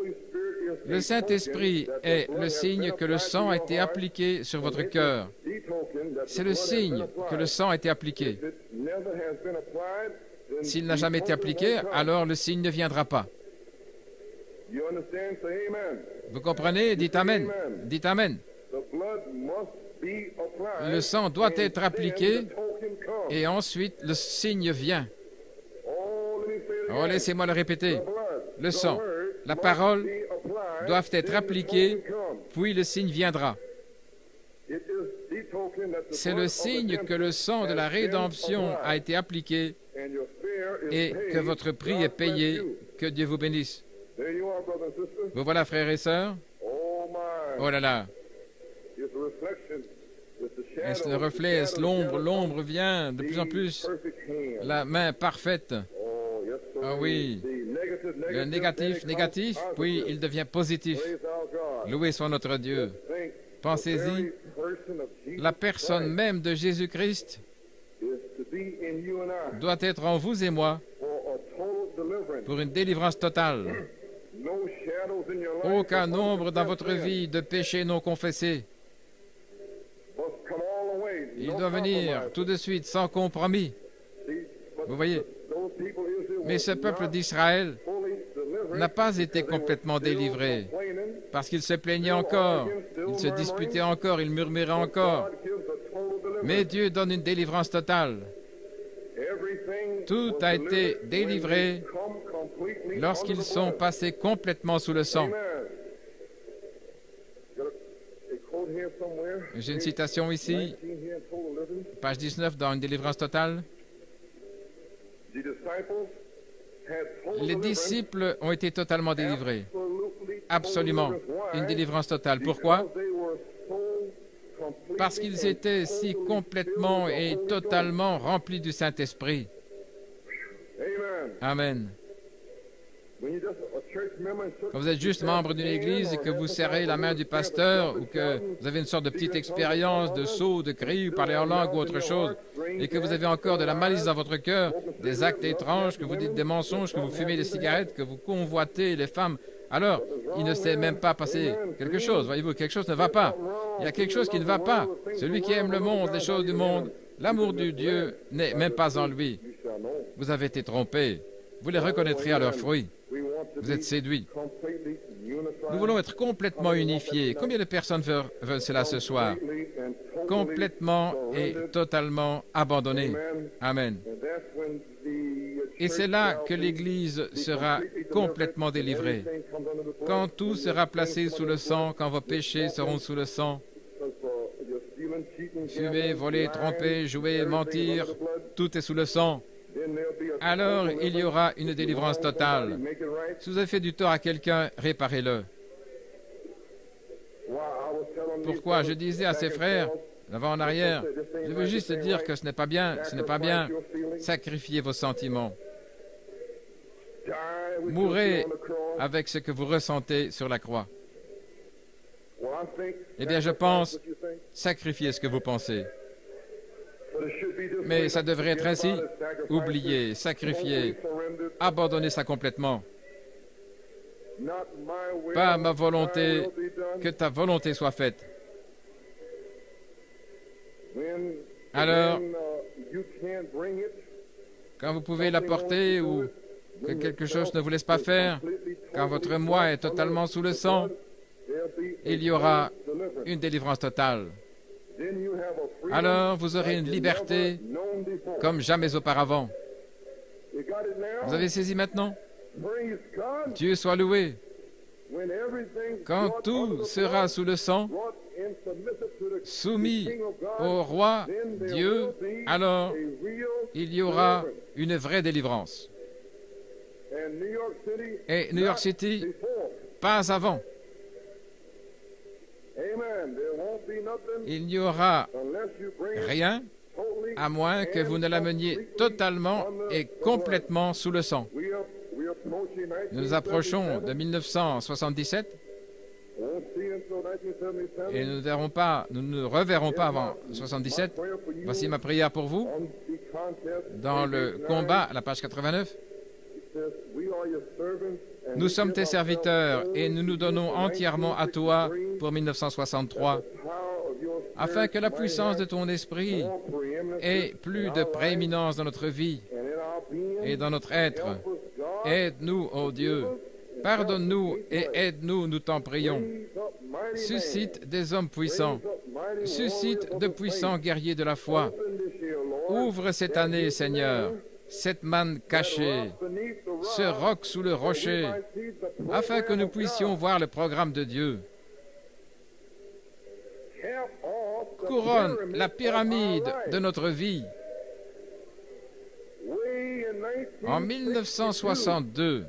Le Saint-Esprit est le signe que le sang a été appliqué sur votre cœur. C'est le signe que le sang a été appliqué. S'il n'a jamais été appliqué, alors le signe ne viendra pas. Vous comprenez? Dites Amen. Dites Amen. Le sang doit être appliqué et ensuite le signe vient. Oh, laissez-moi le répéter. Le sang, la parole doivent être appliquées, puis le signe viendra. C'est le signe que le sang de la rédemption a été appliqué et que votre prix est payé. Que Dieu vous bénisse. Vous voilà, frères et sœurs. Oh là là. Est-ce le reflet? Est-ce l'ombre? L'ombre vient de plus en plus. La main parfaite. Ah oui. Le négatif, négatif, puis il devient positif. Loué soit notre Dieu. Pensez-y. La personne même de Jésus-Christ doit être en vous et moi pour une délivrance totale. Aucun ombre dans votre vie de péché non confessé. Il doit venir tout de suite sans compromis. Vous voyez? Mais ce peuple d'Israël n'a pas été complètement délivré parce qu'il se plaignait encore, il se disputait encore, il murmurait encore. Mais Dieu donne une délivrance totale. Tout a été délivré lorsqu'ils sont passés complètement sous le sang. J'ai une citation ici, page 19, dans une délivrance totale. Les disciples ont été totalement délivrés. Absolument. Une délivrance totale. Pourquoi? Parce qu'ils étaient si complètement et totalement remplis du Saint-Esprit. Amen. Quand vous êtes juste membre d'une église et que vous serrez la main du pasteur ou que vous avez une sorte de petite expérience de saut, de cri, ou parler en langue ou autre chose, et que vous avez encore de la malice dans votre cœur, des actes étranges, que vous dites des mensonges, que vous fumez des cigarettes, que vous convoitez les femmes, alors il ne s'est même pas passé quelque chose. Voyez-vous, quelque chose ne va pas. Il y a quelque chose qui ne va pas. Celui qui aime le monde, les choses du monde, l'amour de Dieu n'est même pas en lui. Vous avez été trompés. Vous les reconnaîtrez à leurs fruits. Vous êtes séduits. Nous voulons être complètement unifiés. Combien de personnes veulent cela ce soir? Complètement et totalement abandonnés. Amen. Et c'est là que l'Église sera complètement délivrée. Quand tout sera placé sous le sang, quand vos péchés seront sous le sang, fumer, voler, tromper, jouer, mentir, tout est sous le sang. Alors, il y aura une délivrance totale. Si vous avez fait du tort à quelqu'un, réparez-le. Pourquoi? Je disais à ses frères, là-bas en arrière, je veux juste dire que ce n'est pas bien, ce n'est pas bien. Sacrifiez vos sentiments. Mourrez avec ce que vous ressentez sur la croix. Eh bien, je pense, sacrifiez ce que vous pensez. Mais ça devrait être ainsi. Oubliez, sacrifiez, abandonnez ça complètement. Pas ma volonté, que ta volonté soit faite. Alors, quand vous pouvez l'apporter ou que quelque chose ne vous laisse pas faire, quand votre moi est totalement sous le sang, il y aura une délivrance totale. Alors, vous aurez une liberté comme jamais auparavant. Vous avez saisi maintenant? Dieu soit loué. Quand tout sera sous le sang, soumis au roi Dieu, alors il y aura une vraie délivrance. Et New York City, pas avant. Il n'y aura rien à moins que vous ne l'ameniez totalement et complètement sous le sang. Nous approchons de 1977 et nous ne reverrons pas avant 1977. Voici ma prière pour vous. Dans le combat, à la page 89, Nous sommes tes serviteurs et nous nous donnons entièrement à toi pour 1963, afin que la puissance de ton esprit ait plus de prééminence dans notre vie et dans notre être. Aide-nous, ô Dieu. Pardonne-nous et aide-nous, nous t'en prions. Suscite des hommes puissants. Suscite de puissants guerriers de la foi. Ouvre cette année, Seigneur, cette manne cachée, ce roc sous le rocher, afin que nous puissions voir le programme de Dieu. Couronne la pyramide de notre vie. En 1962,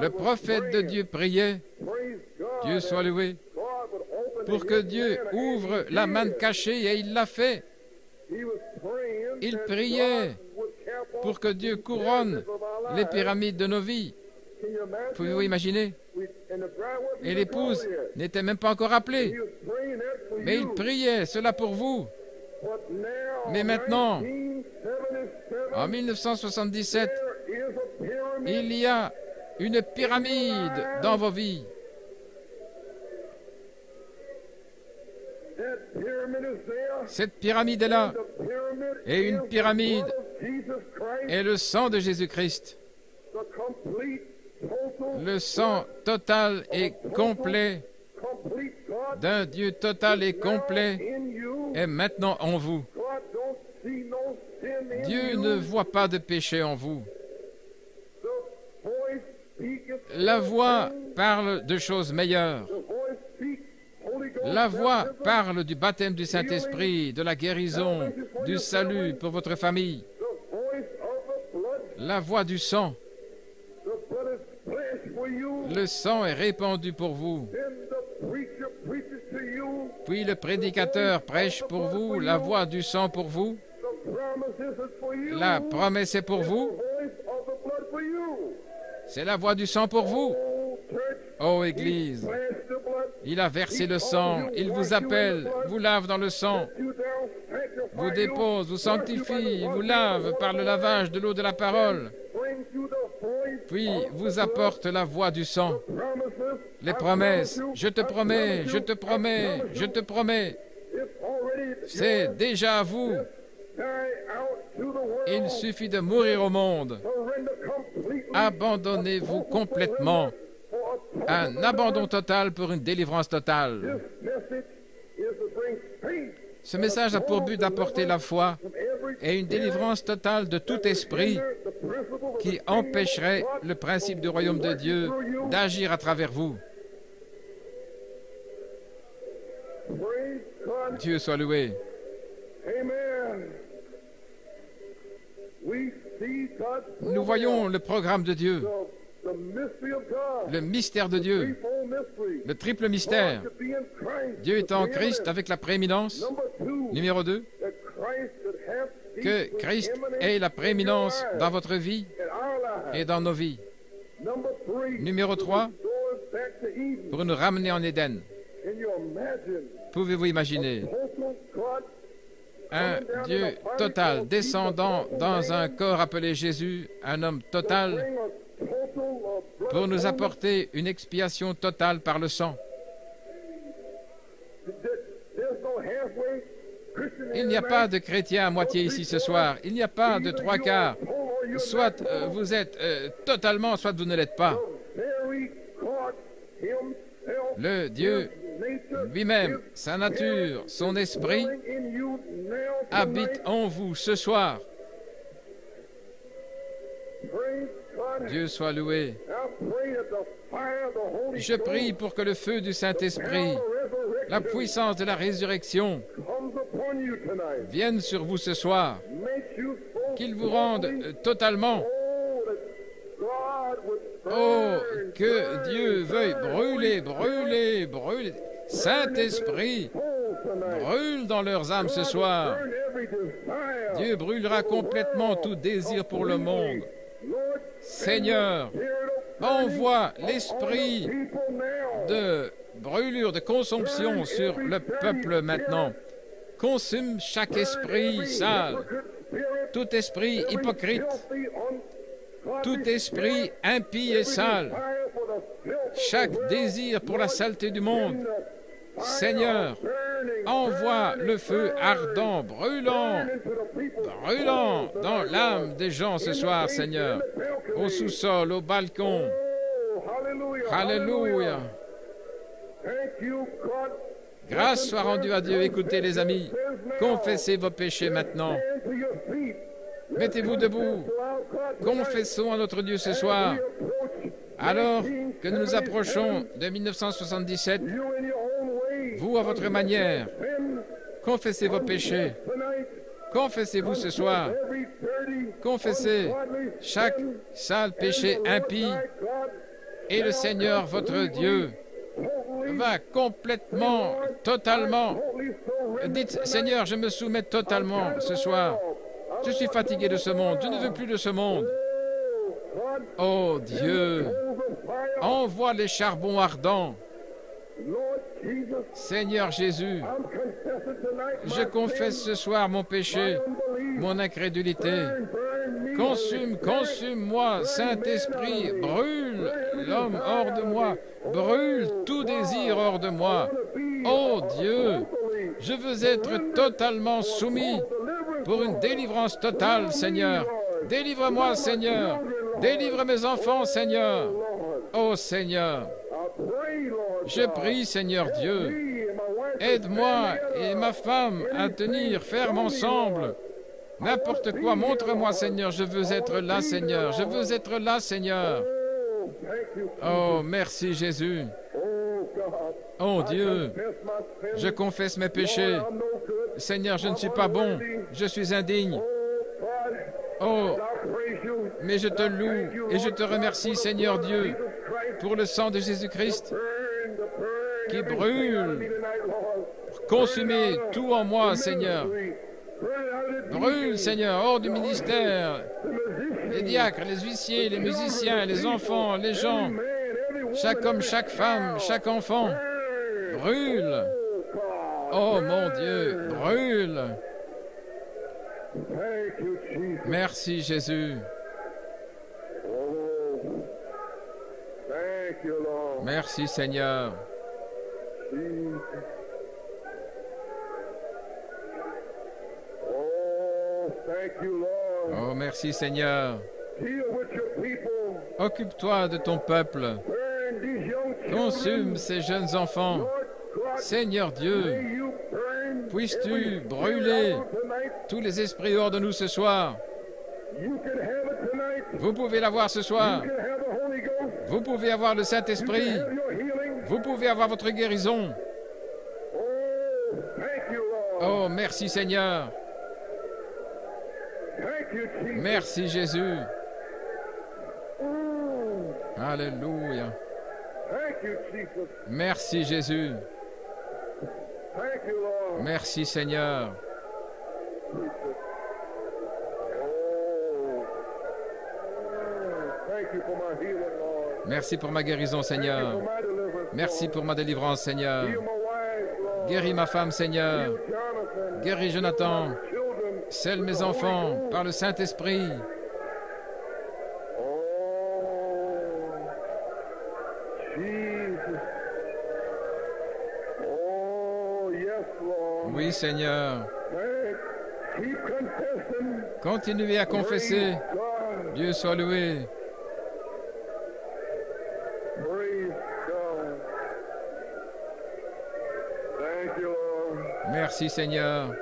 le prophète de Dieu priait, Dieu soit loué, pour que Dieu ouvre la manne cachée, et il l'a fait. Il priait pour que Dieu couronne les pyramides de nos vies. Pouvez-vous imaginer? Et l'épouse n'était même pas encore appelée. Mais il priait cela pour vous. Mais maintenant, en 1977, il y a une pyramide dans vos vies. Cette pyramide est là. Et une pyramide est le sang de Jésus-Christ. Le sang total et complet d'un Dieu total et complet est maintenant en vous. Dieu ne voit pas de péché en vous. La voix parle de choses meilleures. La voix parle du baptême du Saint-Esprit, de la guérison, du salut pour votre famille. La voix du sang. Le sang est répandu pour vous. Puis le prédicateur prêche pour vous, la voix du sang pour vous. La promesse est pour vous. C'est la voix du sang pour vous. Ô Église, il a versé le sang, il vous appelle, vous lave dans le sang, vous dépose, vous sanctifie, vous lave par le lavage de l'eau de la parole, puis vous apporte la voix du sang. Les promesses, je te promets, je te promets, je te promets, c'est déjà à vous. Il suffit de mourir au monde. Abandonnez-vous complètement. Un abandon total pour une délivrance totale. Ce message a pour but d'apporter la foi et une délivrance totale de tout esprit qui empêcherait le principe du royaume de Dieu d'agir à travers vous. Dieu soit loué. Nous voyons le programme de Dieu, le mystère de Dieu, le triple mystère. Dieu est en Christ avec la prééminence. Numéro 2, que Christ ait la prééminence dans votre vie et dans nos vies. Numéro 3, pour nous ramener en Éden. Pouvez-vous imaginer un Dieu total descendant dans un corps appelé Jésus, un homme total, pour nous apporter une expiation totale par le sang. Il n'y a pas de chrétiens à moitié ici ce soir. Il n'y a pas de trois quarts. Soit vous êtes totalement, soit vous ne l'êtes pas. Le Dieu lui-même, sa nature, son esprit, habite en vous ce soir. Dieu soit loué. Je prie pour que le feu du Saint-Esprit, la puissance de la résurrection, vienne sur vous ce soir, qu'il vous rende totalement. Oh, que Dieu veuille brûler, brûler, brûler. Saint-Esprit, brûle dans leurs âmes ce soir. Dieu brûlera complètement tout désir pour le monde. Seigneur, envoie l'esprit de brûlure, de consomption sur le peuple maintenant. Consume chaque esprit sale, tout esprit hypocrite, tout esprit impie et sale, chaque désir pour la saleté du monde. Seigneur, envoie le feu ardent, brûlant, brûlant dans l'âme des gens ce soir, Seigneur, au sous-sol, au balcon. Alléluia. Grâce soit rendue à Dieu. Écoutez, les amis, confessez vos péchés maintenant. Mettez-vous debout. Confessons à notre Dieu ce soir. Alors que nous nous approchons de 1977, vous, à votre manière, confessez vos péchés. Confessez-vous ce soir. Confessez chaque sale péché impie. Et le Seigneur, votre Dieu, va complètement, totalement. Dites, Seigneur, je me soumets totalement ce soir. Je suis fatigué de ce monde. Je ne veux plus de ce monde. Oh Dieu, envoie les charbons ardents. Seigneur Jésus, je confesse ce soir mon péché, mon incrédulité. Consume, consume-moi, Saint-Esprit, brûle l'homme hors de moi, brûle tout désir hors de moi. Oh Dieu, je veux être totalement soumis pour une délivrance totale, Seigneur. Délivre-moi, Seigneur. Délivre mes enfants, Seigneur. Oh Seigneur, je prie, Seigneur Dieu, aide-moi et ma femme à tenir ferme ensemble. N'importe quoi, montre-moi, Seigneur, je veux être là, Seigneur. Je veux être là, Seigneur. Oh, merci, Jésus. Oh, Dieu, je confesse mes péchés. Seigneur, je ne suis pas bon. Je suis indigne. Oh, mais je te loue et je te remercie, Seigneur Dieu, pour le sang de Jésus-Christ qui brûle, pour consumer tout en moi, Seigneur. Brûle, Seigneur, hors du ministère, les diacres, les huissiers, les musiciens, les enfants, les gens, chaque homme, chaque femme, chaque enfant. Brûle. Oh mon Dieu, brûle. Merci Jésus. Merci Seigneur. Oh, merci Seigneur. Occupe-toi de ton peuple. Consume ces jeunes enfants. Seigneur Dieu, puisses-tu brûler tous les esprits hors de nous ce soir. Vous pouvez l'avoir ce soir. Vous pouvez avoir le Saint-Esprit. Vous pouvez avoir votre guérison. Oh, merci Seigneur. Merci Jésus. Alléluia. Merci Jésus. Merci Seigneur. Merci pour ma guérison, Seigneur. Merci pour ma délivrance, Seigneur. Guéris ma femme, Seigneur. Guéris Jonathan. Scelle mes enfants par le Saint-Esprit. Oui, Seigneur. Continuez à confesser. Dieu soit loué. Merci, Seigneur.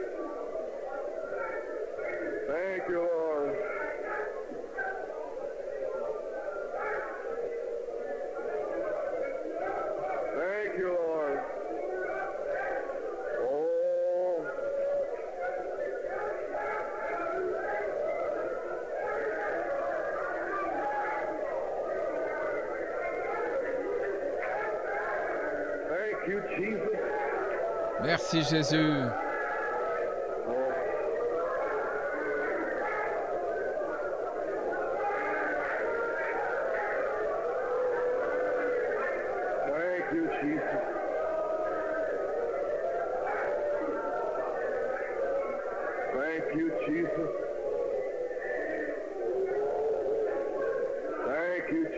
Merci Jésus.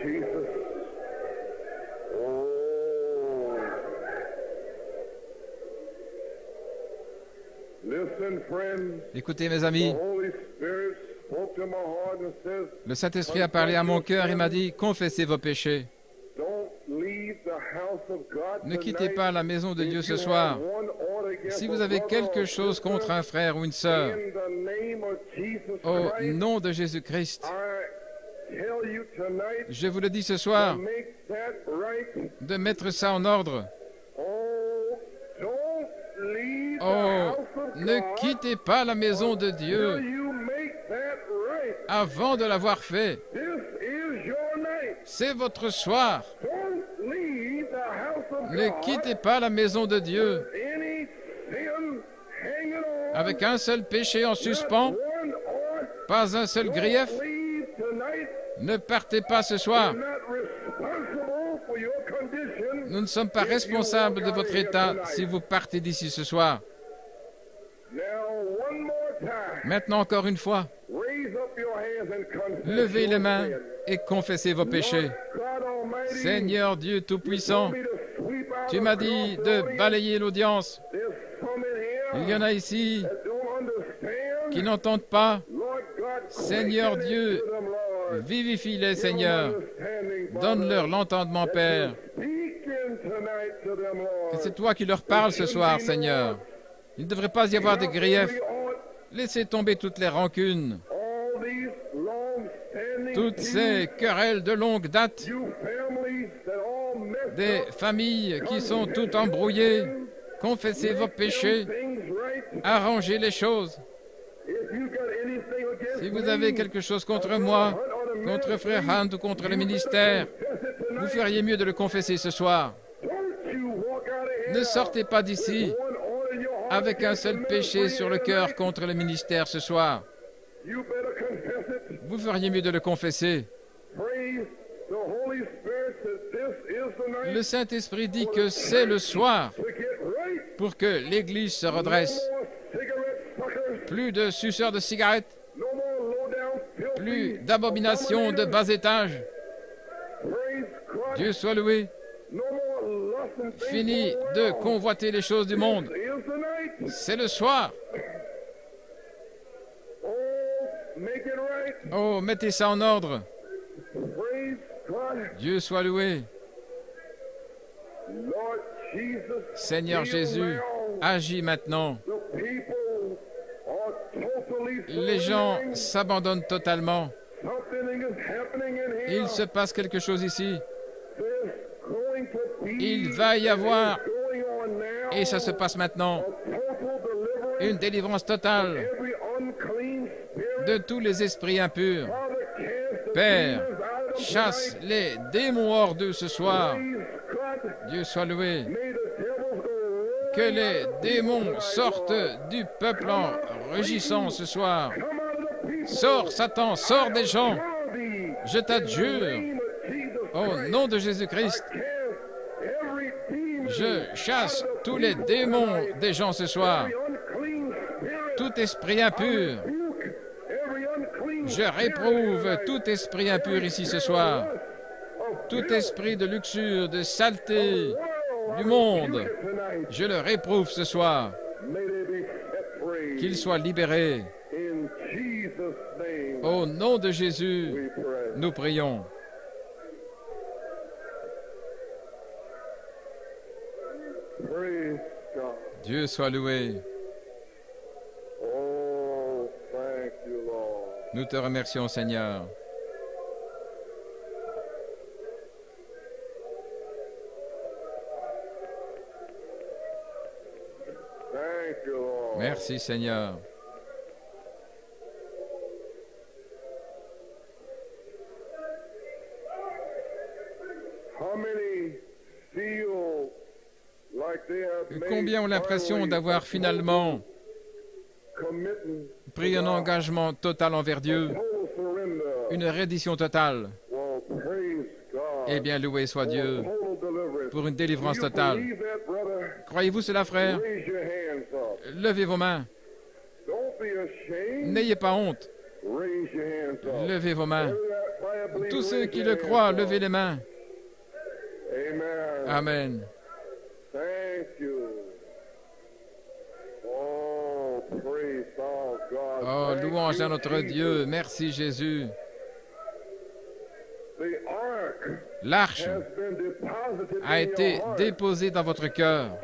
Jesus. Oh. Listen, friends. Écoutez, mes amis, The Holy Spirit spoke to my heart and says, le Saint-Esprit a parlé à mon cœur et m'a dit, confessez vos péchés. don't leave the house of God Ne quittez tonight pas la maison de Dieu if ce you soir. have one order against Si a vous avez brother quelque or chose sister, contre un frère ou une sœur, in the name of Jesus au Christ, nom de Jésus-Christ, I tell you tonight, je vous le dis ce soir, make that right. de mettre ça en ordre. Oh, don't leave the Oh, house of ne God quittez pas la maison de till Dieu you make that right. avant de l'avoir fait. This is your night. C'est votre soir. Don't leave the house of Ne God quittez pas la maison de Dieu any sin hanging on. avec un seul péché en suspens, Not one or pas un seul grief. don't leave tonight. Ne partez pas ce soir. You're not responsible for your condition. Nous ne sommes pas responsables de votre état si vous partez d'ici ce soir. Now, one more time. Maintenant, encore une fois, Raise up your hands and confess levez your les mains sin. et confessez vos péchés. God Almighty, Seigneur Dieu Tout-Puissant, told me to sweep out tu m'as across dit the de audience. balayer l'audience. There's some in Il here y en a ici that don't understand. qui n'entendent pas. Lord God, Seigneur quicken Dieu, into them, Lord. vivifie-les, Give them Seigneur. understanding, Father. Donne-leur l'entendement, Père. Speaking tonight to them, Lord. Que c'est toi qui leur parles ce soir, Seigneur. Il ne devrait pas y avoir de griefs. Laissez tomber toutes les rancunes, All these long-standing toutes ces querelles de longue date, you families that all messed des up, familles qui sont toutes embrouillées. Confessez vos péchés, things right. arrangez les choses. If you got anything against Si vous me, avez quelque chose contre moi, contre Frère Hunt ou contre le ministère, vous feriez mieux de le confesser ce soir. don't you walk out of here Ne sortez pas d'ici one order in your heart avec un against seul the péché ministry sur le cœur tonight. contre le ministère ce soir. You better confess it. Vous feriez mieux de le confesser. Praise the Holy Spirit that this is the night Le Saint-Esprit dit que c'est le soir to get right. pour que l'Église se redresse. No more cigarette suckers. Plus de suceurs de cigarettes, No more low-down filthy. plus d'abominations de bas étage. Praise God. Dieu soit loué. No more lust and things Fini for the de world. convoiter les choses du monde. This is the night. C'est le soir. Oh, make it right. Oh, mettez ça en ordre. Praise God. Dieu soit loué. Lord Jesus. Seigneur heal Jésus, now. agis maintenant. The people are totally Les gens surrendering. s'abandonnent totalement. Something is happening in here. Il se passe quelque chose ici. There's going to be, Il va y avoir, going on now, et ça se passe maintenant, a total deliverance une délivrance totale every unclean spirit. de tous les esprits impurs. Father, cast the Père, demons out of chasse tonight. les démons hors d'eux ce soir. Praise God. Dieu soit loué. May the devils go Que roaring les out of the démons people sortent tonight, du peuple en rugissant ce soir. Lord. Come out of the people. Sors, Satan, sors des gens. Adjure thee. Je t'adjure, Name of Jesus au Christ. nom de Jésus-Christ, Cast every demon je chasse out of the tous les people démons tonight. des gens ce soir. Every unclean spirit. Tout esprit impur, Rebuke every unclean je spirit réprouve tonight. tout esprit impur ici ce soir. Tout esprit de luxure, de saleté du monde, je le réprouve ce soir. May they be set free. Qu'il soit libéré. In Jesus' name Au nom de Jésus, we pray. nous prions. Praise God. Dieu soit loué. Oh, thank you, Lord. Nous te remercions, Seigneur. Thank you, Lord. Merci, Seigneur. How many feel like they have made Combien ont l'impression finally d'avoir finalement committing pris un engagement total envers Dieu, total surrender? une reddition totale? Well, praise God. Eh bien, loué soit Dieu Total deliverance. pour une délivrance Do you totale. believe that, brother? Croyez-vous cela, frère? Raise your hands up. Levez vos mains. Don't be ashamed. N'ayez pas honte. Raise your hands up. Levez vos mains. Tous ceux qui le croient, levez les mains. Amen. Amen. Thank you. Oh, praise our God. Oh, Thank louange you, à notre Jesus. Dieu. Merci Jésus. The ark L'arche has been deposited a in été your heart. déposée dans votre cœur.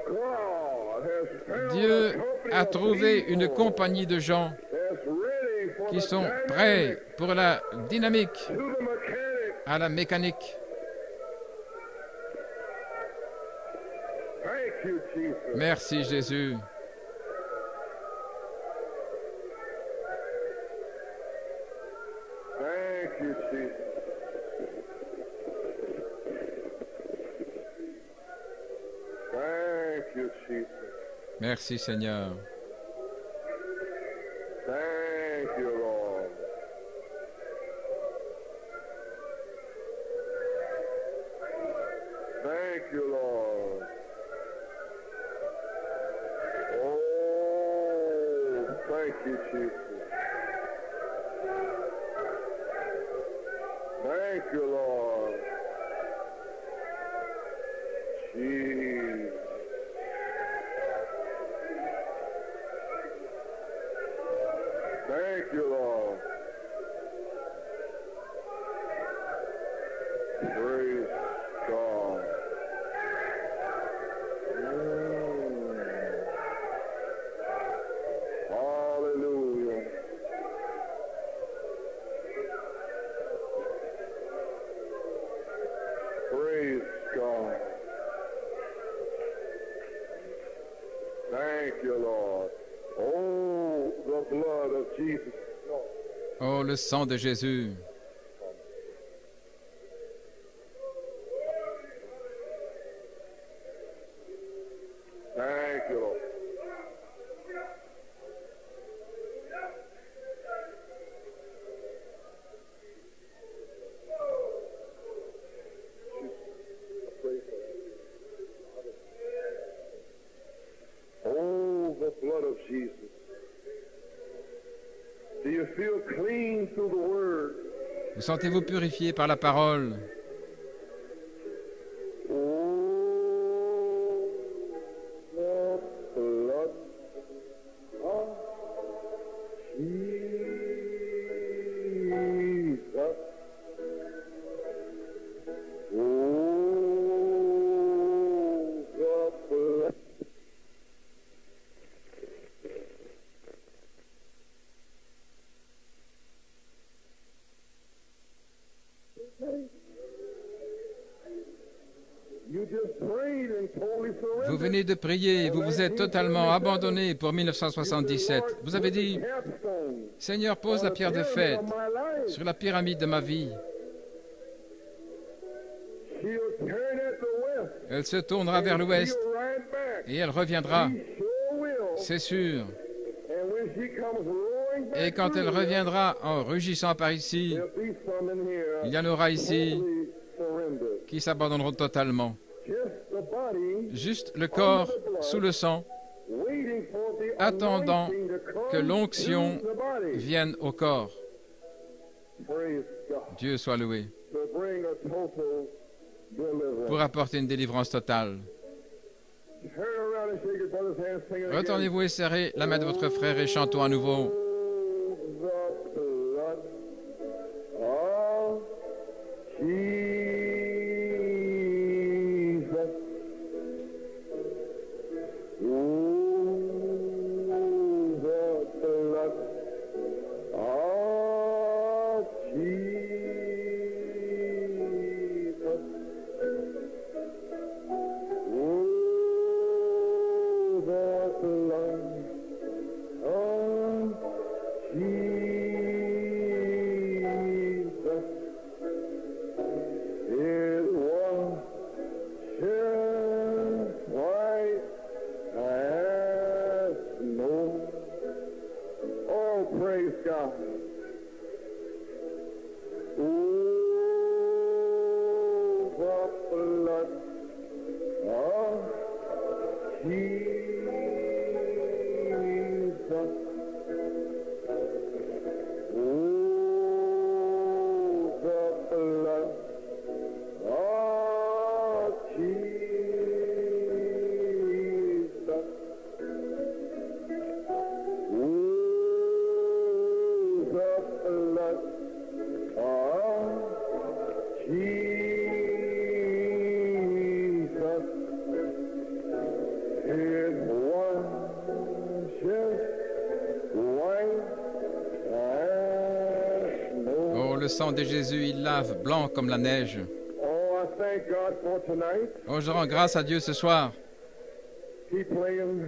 God has found Dieu a company a of trouvé une people compagnie de gens that's ready for qui the sont dynamic, prêts pour la dynamique, to the mechanic. à la mécanique. Thank you, Jesus. Merci Jésus. Thank you, Jesus. Thank you, Jesus. Merci Seigneur. Thank you, Lord. Thank you, Lord. Oh, thank you, Jesus. Thank you, Lord. Jesus. Thank you, Lord. Praise God. Hallelujah. Praise God. Thank you, Lord. Oh, the blood of Jesus. Oh, le sang de Jésus. Thank you, Lord. Oh, the blood of Jesus. Do you feel clean through the word? Vous sentez-vous purifié par la parole? Oh, the blood of Jesus. Oh, the blood. You just prayed and totally surrendered. Vous venez de prier et vous vous êtes totalement abandonné pour 1977. Vous avez dit, Seigneur, pose la pierre de fête sur la pyramide de ma vie. Elle se tournera vers l'ouest et elle reviendra, c'est sûr. Et quand elle reviendra en rugissant par ici, il y en aura ici qui s'abandonneront totalement. Juste le corps sous le sang, attendant que l'onction vienne au corps. Dieu soit loué. Pour apporter une délivrance totale. Retournez-vous et serrez la main de votre frère et chantons à nouveau. sang de Jésus, il lave blanc comme la neige. Oh, I thank God for tonight. Oh, je rends grâce à Dieu ce soir. Keep playing.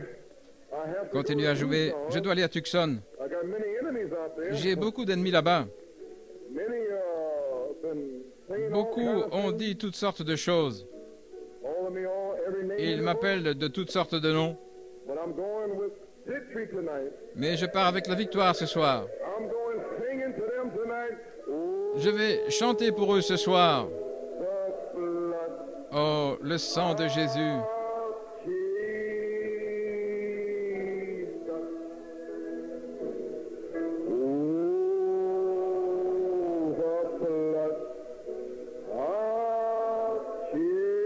I have to Continue go à to jouer. Tucson. Je dois aller à Tucson. I got many enemies out there. J'ai beaucoup d'ennemis là-bas. Many been saying all Beaucoup kinds of ont things, dit toutes sortes de choses. calling me all every name. Et ils in the m'appellent de toutes sortes de noms. world. But I'm going with victory tonight. Mais je pars avec la victoire ce soir. I'm going singing to them tonight. Oh, Je vais chanter pour eux ce soir. the blood Oh, le sang de Jésus. of Jesus. Oh, the blood of Jesus.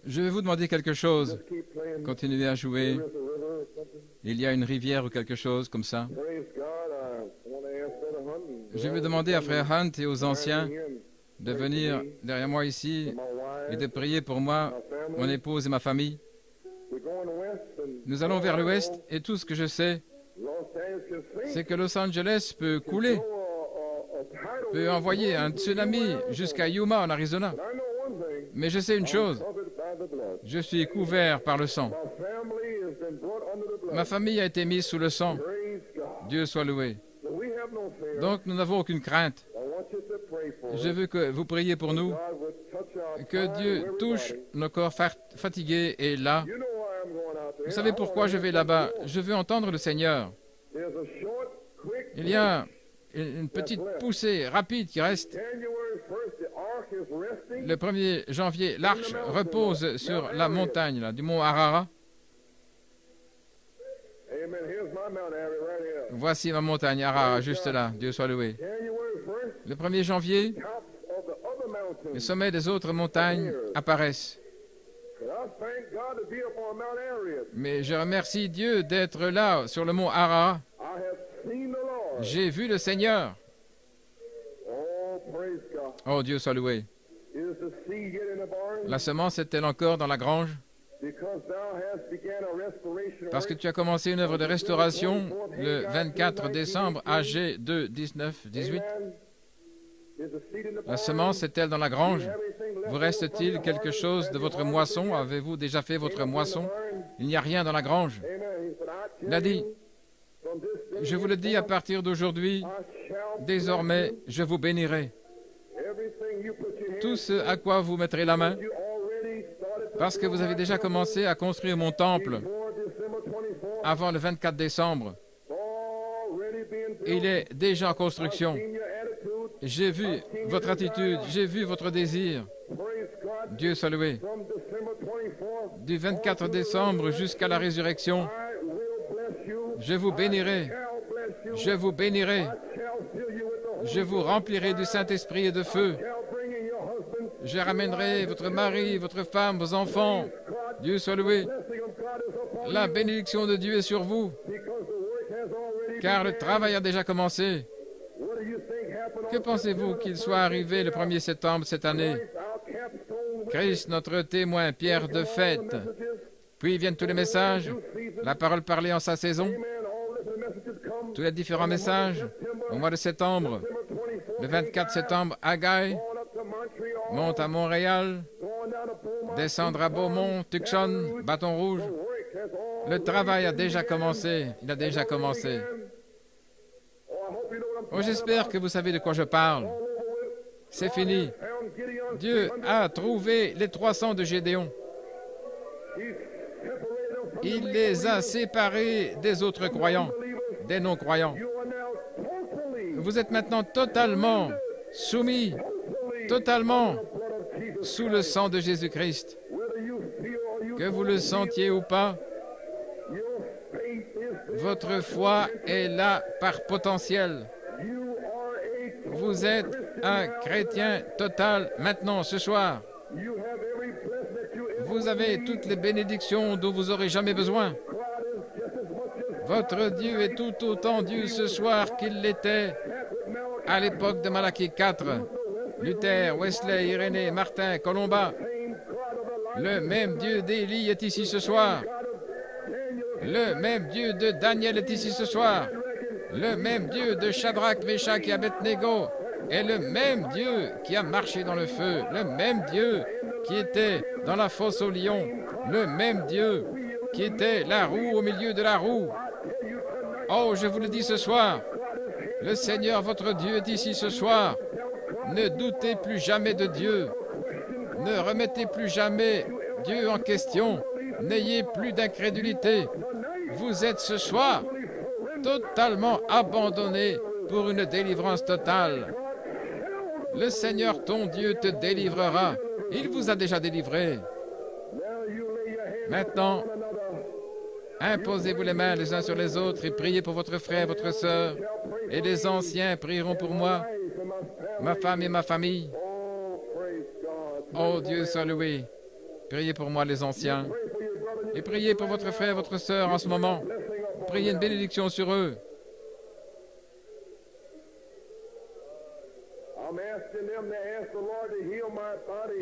Je vais vous demander quelque chose. Keep playing. Continuez à jouer. There's a river or something. Il y a une rivière ou quelque chose comme ça. Praise God. I want to ask Brother Hunt. Je vais demander à Frère Hunt et aux anciens Him, de venir derrière moi ici my wife, et de prier pour moi, my mon family. épouse et ma famille. We're going west and Nous allons vers l'ouest et tout ce que je sais, Los Angeles can sink. c'est que Los Angeles peut couler, Throw a tidal peut wave envoyer un tsunami jusqu'à Yuma en Arizona. I know one thing. Mais je sais une chose, Covered by the blood. je suis couvert par le sang. My family has been brought under the blood. Ma famille a été mise sous le sang. Praise God. Dieu soit loué. So we have no fear. Donc nous n'avons aucune crainte. I want you to pray for Je us. veux que vous priez pour nous, God would touch our que time, Dieu everybody. touche nos corps fatigués et là. You know why I'm going out there. Vous savez I pourquoi wanna je hear vais from là-bas? the Lord. Je veux entendre le Seigneur. There's a short, quick Il y a une petite poussée rapide qui reste. January 1st, the ark is resting. Le 1er janvier, l'arche repose sur la montagne là, du mont Harara. Amen. Here's my Mount Airy right here. Voici ma montagne Harara, juste là. Dieu soit loué. January 1st, Le 1er janvier, tops of the other mountains. les sommets des autres montagnes apparaissent. But I thank God to be up on Mount Airy. Mais je remercie Dieu d'être là, sur le mont Harara. I have seen the Lord. J'ai vu le Seigneur. Oh, praise God. Oh, Dieu soit loué. Is the seed yet in the barn? La semence est-elle encore dans la grange? Because thou hast began a restoration Parce que work. tu as commencé une œuvre de restauration le 24 décembre, AG 2, 19, 18. Amen. Is the seed in the La barn? semence est-elle dans la grange? Everything left Vous over reste-t-il from the quelque harvest chose that de you votre harvested moisson? yet? Avez-vous déjà fait votre Came up in the moisson? barn? Il n'y a rien dans la grange. Amen. He said, I Il a tell dit, you, from this day je vous le dis à henceforth, partir d'aujourd'hui, I shall désormais, bless je vous bénirai. you. Everything you put your Tout hands ce à quoi vous mettrez la main, to, you already started to parce que vous avez déjà commencé à construire mon temple before December 24th. avant le 24 décembre. Already being built. Il est déjà en construction. Seen your attitude. J'ai vu votre attitude, j'ai vu votre désir. Praise God. Dieu soit loué. From December 24th, Du 24 décembre jusqu'à la résurrection, I will bless you. je vous bénirai. Shall bless you. Je vous bénirai. I shall fill you with the Holy Je vous remplirai du Saint-Esprit et de feu. shall bring in your husband. Je ramènerai votre mari, votre femme, vos enfants. Dieu soit loué. Blessing of God is upon La you bénédiction de Dieu est sur vous, because the work has already car le begun. travail a déjà commencé. What do you think happened Que on pensez-vous September qu'il the soit 1st? arrivé le 1er septembre cette année? Christ, our capstone witness. Christ, notre témoin, pierre de fête. Puis viennent tous les messages, la parole parlée en sa saison, Amen. All listen messages come. tous les différents messages. Au mois de septembre, September 24th, le 24 septembre, Haggai going up to Montreal, monte à Montréal, going down to Beaumont. descendre à Beaumont, Tucson, Bâton Rouge. The work has already Le travail a déjà begun. commencé. Il a déjà commencé. Oh, I hope you know what I'm Oh, talking j'espère about. que vous savez de quoi je parle. All over with. C'est fini. Found Gideon's Dieu 300. a trouvé les 300 de Gédéon. He's separated them from Il the les a unbelievers. séparés des autres croyants, Unbelievers. des non-croyants. You are now totally, Vous êtes maintenant totalement soumis, totally totalement blood of Jesus. sous le sang de Jésus-Christ. Whether you feel or you Que vous le sentiez ou pas, your faith is there. votre foi est là par potentiel. You are a Vous êtes un chrétien total maintenant, ce soir. You have every blessing that you ever Vous avez toutes les bénédictions dont vous aurez jamais besoin. God is just as much as Votre Dieu est tout autant Dieu ce soir qu'il l'était à l'époque de Malachie 4. Luther, Wesley, Irénée, Martin, Colomba. Le même Dieu d'Élie est ici ce soir. Le même Dieu de Daniel est ici ce soir. Le même Dieu de Shadrach, Meshach et Abednego est le même Dieu qui a marché dans le feu. Le même Dieu qui était dans la fosse au lion. Le même Dieu qui était la roue au milieu de la roue. Oh, je vous le dis ce soir, le Seigneur votre Dieu est ici ce soir. Ne doutez plus jamais de Dieu. Ne remettez plus jamais Dieu en question. N'ayez plus d'incrédulité. Vous êtes ce soir totalement abandonné pour une délivrance totale. Le Seigneur ton Dieu te délivrera. Il vous a déjà délivré. Maintenant, imposez-vous les mains les uns sur les autres et priez pour votre frère, votre sœur. Et les anciens prieront pour moi, ma femme et ma famille. Oh Dieu soit loué. Priez pour moi les anciens. Et priez pour votre frère, votre sœur en ce moment. Priez une bénédiction sur eux.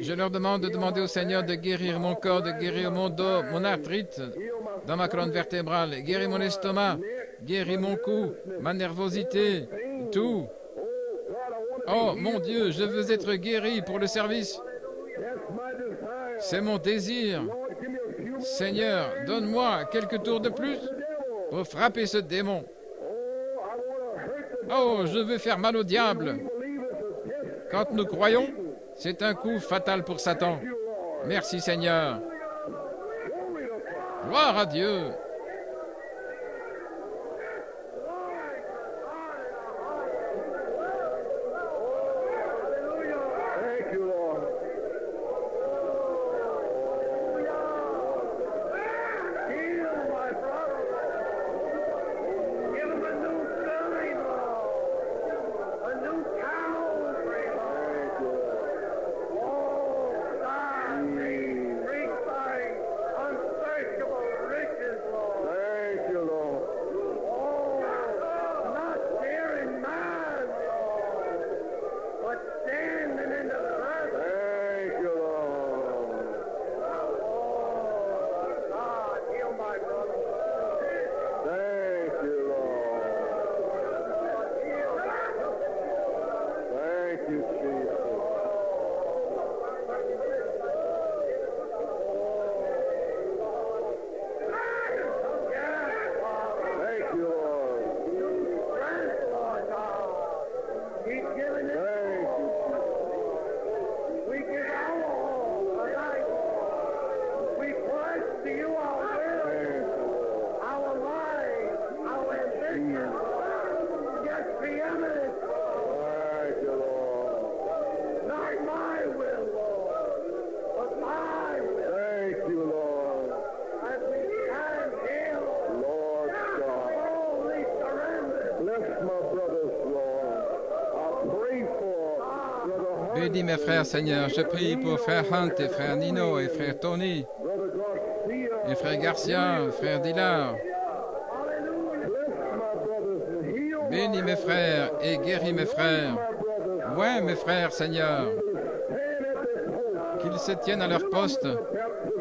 Je leur demande de demander au Seigneur de guérir mon corps, de guérir mon dos, mon arthrite dans ma colonne vertébrale, guérir mon estomac, guérir mon cou, ma nervosité, tout. Oh mon Dieu, je veux être guéri pour le service. C'est mon désir. Seigneur, donne-moi quelques tours de plus pour frapper ce démon. Oh, je veux faire mal au diable. Quand nous croyons, c'est un coup fatal pour Satan. Merci Seigneur. Gloire à Dieu. Thank you, Lord. Heal my brother. Give him a new filling, Lord. A new Calvary, Lord. Oh, God, bring thy unsearchable riches, Lord. Thank you, Lord. Oh, not there in man, Lord, but standing in the presence. Thank you, Lord. Oh, God, heal my brother. Thank you, Lord. Thank you, Jesus. Thank you, Lord. Thank you, God. Keep giving it. Thank you. We give our all tonight. We pledge to you our will, our lives, our ambition. Yes, preeminence. Thank you, Lord. Not my will, Lord, but thy will. Thank you, Lord. As we stand here, Lord God, holy surrender. Bless my brothers, Lord. I pray for Brother Hunt, Bénis mes frères, Seigneur. Je prie pour frère Hunt et frère Nino et frère Tony Brother Garcia. et frère Garcia, frère Dillard. Bless my brothers and heal Bénis mes frères et guéris mes frères. my brothers. Ouais, mes frères, Seigneur. Stand at this post. Qu'ils se tiennent à leur poste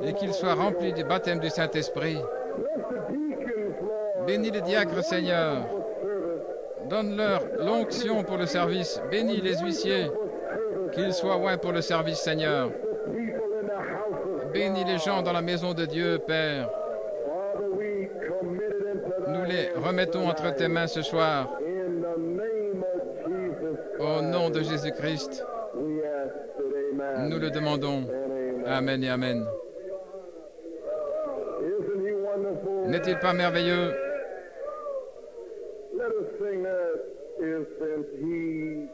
et qu'ils soient remplis du baptême du Saint-Esprit. Bless the deacons, Lord. Bénis les diacres, Seigneur. Service. Donne-leur l'onction pour le service. Bénis les huissiers. Qu'ils soient oints pour le service, Seigneur. People in the house of Bénis les gens dans la maison de Dieu, Père. Father, we committed into thy Nous les remettons entre tes mains ce soir. in the name of Jesus. Au nom de Jésus-Christ, We ask that amen. nous le demandons. And amen. Amen et Amen. Isn't he wonderful? N'est-il pas merveilleux? Let us sing that. Isn't he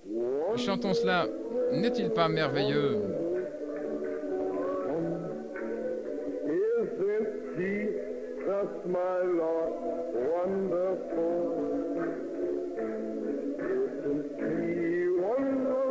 wonderful? Chantons cela. N'est-il pas merveilleux? Isn't Jesus, my Lord, wonderful? Isn't he wonderful?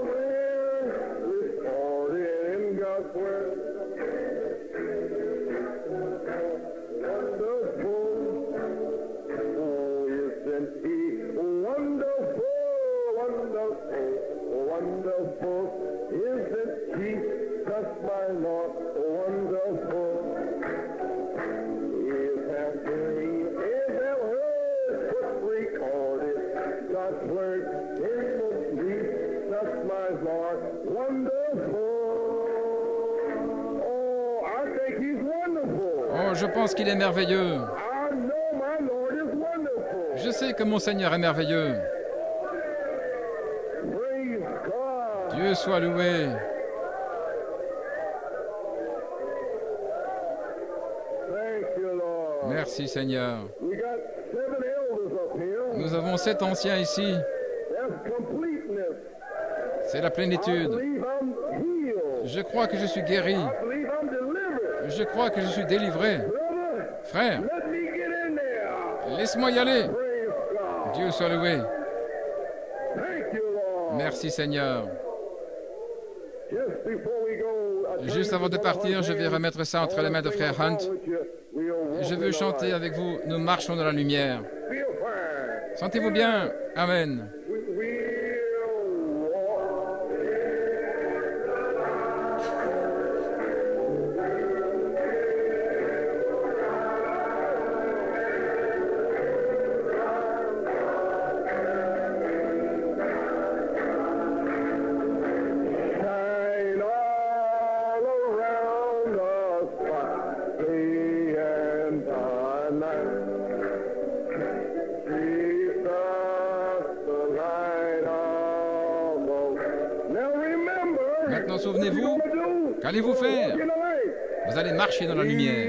je pense qu'il est merveilleux. I know my Lord is wonderful. Je sais que mon Seigneur est merveilleux. Praise God. Dieu soit loué. Thank you, Lord. Merci Seigneur. We got 7 elders up here. Nous avons 7 anciens ici. That's completeness. C'est la I plénitude. believe I'm healed. Je crois que je suis guéri. I believe I'm delivered. Je crois que je suis délivré. Brother, Frère, let me get in there. laisse-moi y aller. Praise God. Dieu soit loué. Thank you, Lord. Merci Seigneur. Just before we go, I Juste avant de partir, je vais remettre ça entre les mains de frère Hunt. Je veux chanter avec vous. Nous marchons dans la lumière. Feel fine. Sentez-vous bien? Amen. We'll walk. Shine all around us by day and by night. Jesus, the light of the world. Now remember, Maintenant, what souvenez-vous, you gonna do? qu'allez-vous faire? Walk in the light. Vous allez marcher dans la lumière.